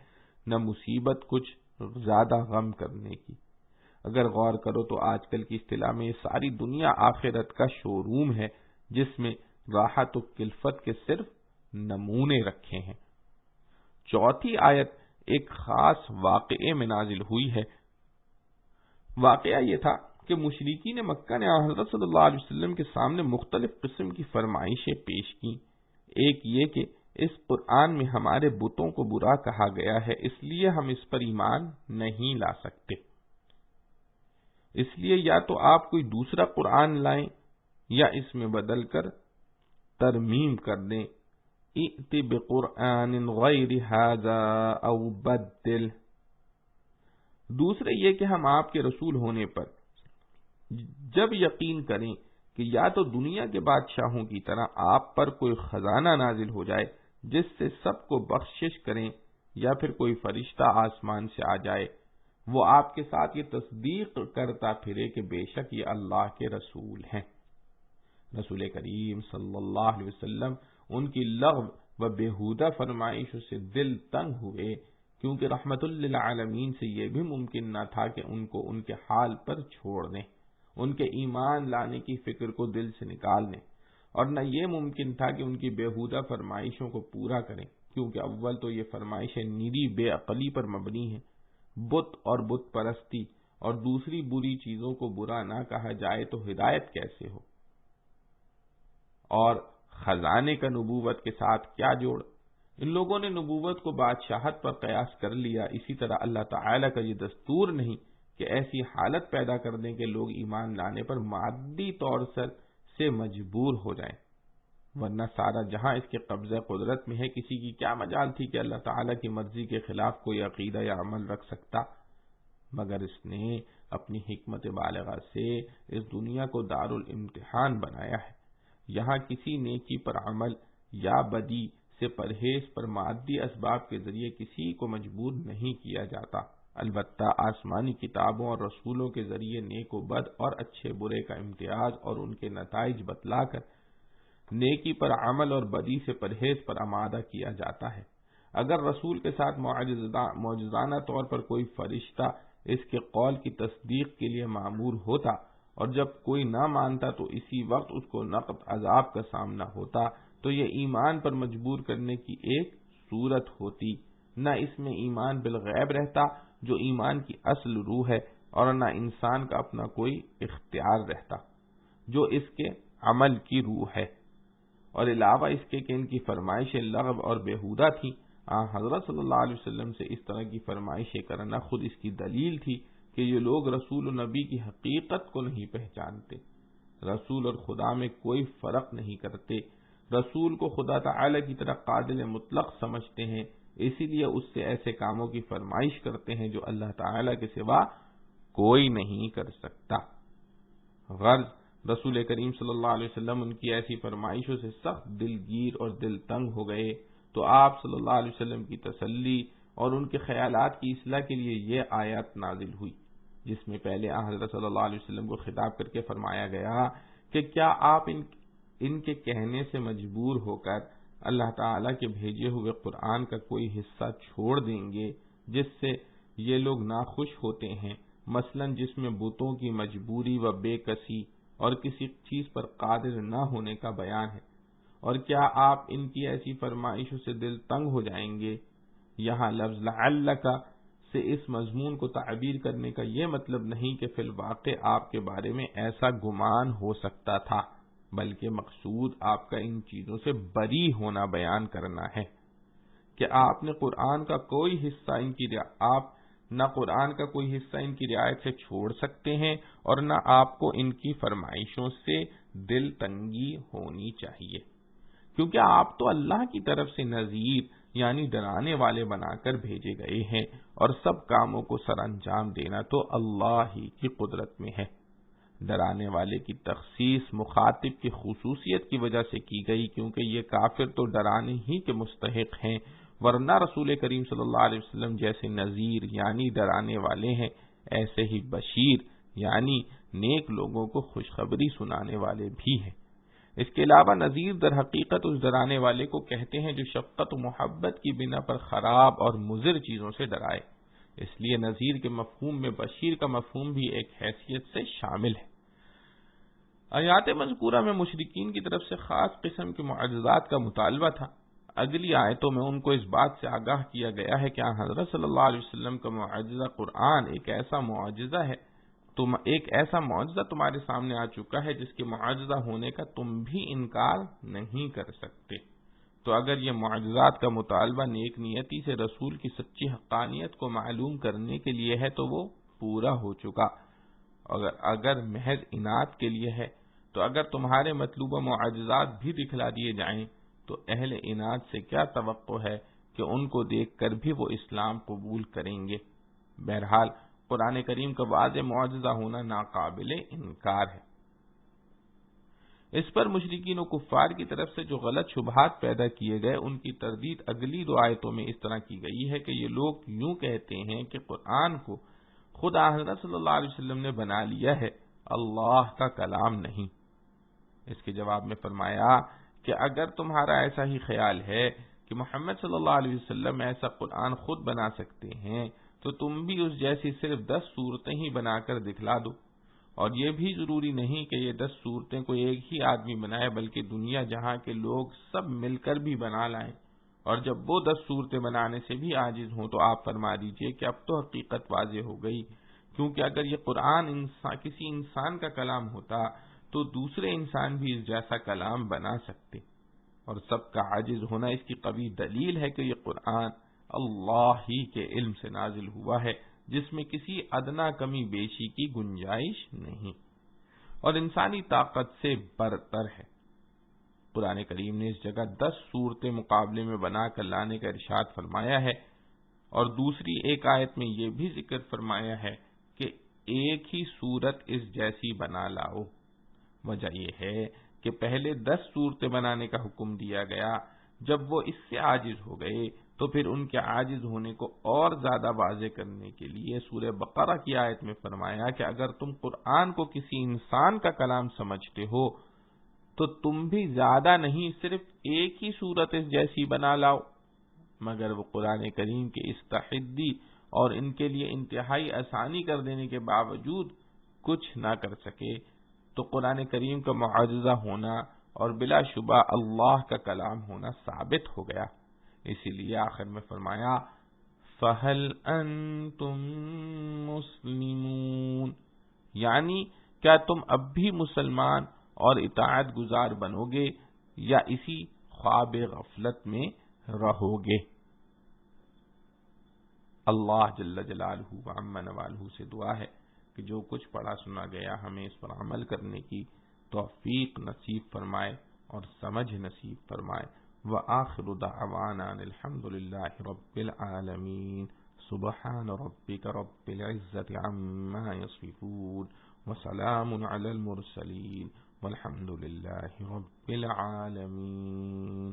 نہ مصیبت کچھ زیادہ غم کرنے کی۔ اگر غور کرو تو آج کل کی اصطلاح میں یہ ساری دنیا آخرت کا شو روم ہے، جس میں راحت و کلفت کے صرف نمونے رکھے ہیں۔ چوتھی آیت ایک خاص واقعے میں نازل ہوئی ہے۔ واقعہ یہ تھا کہ مشرکین مکہ نے حضرت صلی اللہ علیہ وسلم کے سامنے مختلف قسم کی فرمائشیں پیش کی۔ ایک یہ کہ اس قرآن میں ہمارے بتوں کو برا کہا گیا ہے، اس لیے ہم اس پر ایمان نہیں لا سکتے، اس لیے یا تو آپ کوئی دوسرا قرآن لائیں یا اس میں بدل کر ترمیم کر دیں۔ ائت بقرآن غیر ھذا او بدل۔ دوسرے یہ کہ ہم آپ کے رسول ہونے پر جب یقین کریں کہ یا تو دنیا کے بادشاہوں کی طرح آپ پر کوئی خزانہ نازل ہو جائے جس سے سب کو بخشش کریں، یا پھر کوئی فرشتہ آسمان سے آ جائے وہ آپ کے ساتھ یہ تصدیق کرتا پھرے کہ بے شک یہ اللہ کے رسول ہیں۔ رسول کریم صلی اللہ علیہ وسلم ان کی لغو و بیہودہ فرمائشوں سے دل تنگ ہوئے، کیونکہ رحمت للعالمین سے یہ بھی ممکن نہ تھا کہ ان کو ان کے حال پر چھوڑ دیں، ان کے ایمان لانے کی فکر کو دل سے نکال دیں، اور نہ یہ ممکن تھا کہ ان کی بیہودہ فرمائشوں کو پورا کریں، کیونکہ اول تو یہ فرمائشیں نیری بے عقلی پر مبنی ہیں، بت اور بت پرستی، اور دوسری بری چیزوں کو برا نہ کہا جائے تو ہدایت کیسے ہو؟ اور خزانے کا نبوت کے ساتھ کیا جوڑ؟ ان لوگوں نے نبوت کو بادشاہت پر قیاس کر لیا۔ اسی طرح اللہ تعالیٰ کا یہ دستور نہیں کہ ایسی حالت پیدا کر دیں کہ لوگ ایمان لانے پر مادی طور سے مجبور ہو جائیں، ورنہ سارا جہاں اس کے قبضہ قدرت میں ہے، کسی کی کیا مجال تھی کہ اللہ تعالیٰ کی مرضی کے خلاف کوئی عقیدہ یا عمل رکھ سکتا؟ مگر اس نے اپنی حکمت بالغہ سے اس دنیا کو دار الامتحان بنایا ہے۔ یہاں کسی نیکی پر عمل یا بدی سے پرہیز پر مادی اسباب کے ذریعے کسی کو مجبور نہیں کیا جاتا، البتہ آسمانی کتابوں اور رسولوں کے ذریعے نیک و بد اور اچھے برے کا امتیاز اور ان کے نتائج بتلا کر نیکی پر عمل اور بدی سے پرہیز پر آمادہ کیا جاتا ہے۔ اگر رسول کے ساتھ معجزانہ طور پر کوئی فرشتہ اس کے قول کی تصدیق کے لیے مامور ہوتا، اور جب کوئی نہ مانتا تو اسی وقت اس کو نقد عذاب کا سامنا ہوتا، تو یہ ایمان پر مجبور کرنے کی ایک صورت ہوتی، نہ اس میں ایمان بالغیب رہتا جو ایمان کی اصل روح ہے، اور نہ انسان کا اپنا کوئی اختیار رہتا جو اس کے عمل کی روح ہے۔ اور علاوہ اس کے کہ ان کی فرمائشیں لغو اور بیہودہ تھیں، حضرت صلی اللہ علیہ وسلم سے اس طرح کی فرمائشیں کرنا خود اس کی دلیل تھی کہ یہ لوگ رسول و نبی کی حقیقت کو نہیں پہچانتے، رسول اور خدا میں کوئی فرق نہیں کرتے، رسول کو خدا تعالی کی طرح قادر مطلق سمجھتے ہیں، اسی لیے اس سے ایسے کاموں کی فرمائش کرتے ہیں جو اللہ تعالی کے سوا کوئی نہیں کر سکتا۔ غرض رسول کریم صلی اللہ علیہ وسلم ان کی ایسی فرمائشوں سے سخت دلگیر اور دل تنگ ہو گئے، تو آپ صلی اللہ علیہ وسلم کی تسلی اور ان کے خیالات کی اصلاح کے لیے یہ آیات نازل ہوئی، جس میں پہلے حضرت صلی اللہ علیہ وسلم کو خطاب کر کے فرمایا گیا کہ کیا آپ ان کے کہنے سے مجبور ہو کر اللہ تعالیٰ کے بھیجے ہوئے قرآن کا کوئی حصہ چھوڑ دیں گے جس سے یہ لوگ ناخوش ہوتے ہیں، مثلا جس میں بتوں کی مجبوری و بے کسی اور کسی چیز پر قادر نہ ہونے کا بیان ہے، اور کیا آپ ان کی ایسی فرمائشوں سے دل تنگ ہو جائیں گے؟ یہاں لفظ لعلک سے اس مضمون کو تعبیر کرنے کا یہ مطلب نہیں کہ فی الواقع آپ کے بارے میں ایسا گمان ہو سکتا تھا، بلکہ مقصود آپ کا ان چیزوں سے بری ہونا بیان کرنا ہے کہ آپ نہ قرآن کا کوئی حصہ ان کی رعایت سے چھوڑ سکتے ہیں، اور نہ آپ کو ان کی فرمائشوں سے دل تنگی ہونی چاہیے، کیونکہ آپ تو اللہ کی طرف سے نذیر یعنی ڈرانے والے بنا کر بھیجے گئے ہیں، اور سب کاموں کو سر انجام دینا تو اللہ ہی کی قدرت میں ہے۔ ڈرانے والے کی تخصیص مخاطب کی خصوصیت کی وجہ سے کی گئی، کیونکہ یہ کافر تو ڈرانے ہی کے مستحق ہیں، ورنہ رسول کریم صلی اللہ علیہ وسلم جیسے نذیر یعنی ڈرانے والے ہیں، ایسے ہی بشیر یعنی نیک لوگوں کو خوشخبری سنانے والے بھی ہیں۔ اس کے علاوہ نذیر در حقیقت اس ڈرانے والے کو کہتے ہیں جو شفقت و محبت کی بنا پر خراب اور مضر چیزوں سے ڈرائے، اس لیے نذیر کے مفہوم میں بشیر کا مفہوم بھی ایک حیثیت سے شامل ہے۔ آیات مذکورہ میں مشرکین کی طرف سے خاص قسم کے معجزات کا مطالبہ تھا۔ اگلی آیتوں میں ان کو اس بات سے آگاہ کیا گیا ہے کہ حضرت صلی اللہ علیہ وسلم کا معجزہ قرآن ایک ایسا معجزہ تمہارے سامنے آ چکا ہے جس کے معجزہ ہونے کا تم بھی انکار نہیں کر سکتے۔ تو اگر یہ معجزات کا مطالبہ نیک نیتی سے رسول کی سچی حقانیت کو معلوم کرنے کے لیے ہے تو وہ پورا ہو چکا، اگر محض اناد کے لیے ہے تو اگر تمہارے مطلوبہ معجزات بھی دکھلا دیے جائیں تو اہل اناد سے کیا توقع ہے کہ ان کو دیکھ کر بھی وہ اسلام قبول کریں گے۔ بہرحال قرآن کریم کا واضح معجزہ ہونا ناقابل انکار ہے۔ اس پر مشرکین و کفار کی طرف سے جو غلط شبہات پیدا کیے گئے ان کی تردید اگلی دو آیتوں میں اس طرح کی گئی ہے کہ یہ لوگ یوں کہتے ہیں کہ قرآن کو خود حضرت صلی اللہ علیہ وسلم نے بنا لیا ہے، اللہ کا کلام نہیں۔ اس کے جواب میں فرمایا کہ اگر تمہارا ایسا ہی خیال ہے کہ محمد صلی اللہ علیہ وسلم ایسا قرآن خود بنا سکتے ہیں تو تم بھی اس جیسی صرف 10 صورتیں ہی بنا کر دکھلا دو، اور یہ بھی ضروری نہیں کہ یہ 10 صورتیں کوئی ایک ہی آدمی بنائے بلکہ دنیا جہاں کے لوگ سب مل کر بھی بنا لائیں، اور جب وہ 10 صورتیں بنانے سے بھی عاجز ہوں تو آپ فرما دیجئے کہ اب تو حقیقت واضح ہو گئی، کیونکہ اگر یہ قرآن کسی انسان کا کلام ہوتا تو دوسرے انسان بھی اس جیسا کلام بنا سکتے، اور سب کا عاجز ہونا اس کی قوی دلیل ہے کہ یہ قرآن اللہ ہی کے علم سے نازل ہوا ہے جس میں کسی ادنا کمی بیشی کی گنجائش نہیں، اور انسانی طاقت سے برتر ہے۔ قرآن کریم نے اس جگہ 10 صورتیں مقابلے میں بنا کر لانے کا ارشاد فرمایا ہے، اور دوسری ایک آیت میں یہ بھی ذکر فرمایا ہے کہ ایک ہی صورت اس جیسی بنا لاؤ۔ وجہ یہ ہے کہ پہلے 10 صورتیں بنانے کا حکم دیا گیا، جب وہ اس سے عاجز ہو گئے تو پھر ان کے عاجز ہونے کو اور زیادہ واضح کرنے کے لیے سورہ بقرہ کی آیت میں فرمایا کہ اگر تم قرآن کو کسی انسان کا کلام سمجھتے ہو تو تم بھی زیادہ نہیں صرف ایک ہی صورت اس جیسی بنا لاؤ۔ مگر وہ قرآن کریم کے اس تحدی اور ان کے لیے انتہائی آسانی کر دینے کے باوجود کچھ نہ کر سکے، تو قرآن کریم کا معجزہ ہونا اور بلا شبہ اللہ کا کلام ہونا ثابت ہو گیا۔ اسی لیے آخر میں فرمایا فَهَلْ أَنْتُمْ مُسْلِمُونَ، یعنی کیا تم اب بھی مسلمان اور اطاعت گزار بنو گے یا اسی خواب غفلت میں رہو گے؟ اللہ جل جلالہ وعم نوالہ سے دعا ہے کہ جو کچھ پڑھا سنا گیا ہمیں اس پر عمل کرنے کی توفیق نصیب فرمائے اور سمجھ نصیب فرمائے۔ وآخر دعوانا الحمد للہ رب العالمین۔ سبحان ربک رب العزت عما یصفون وسلام علی المرسلین والحمد للہ رب العالمین۔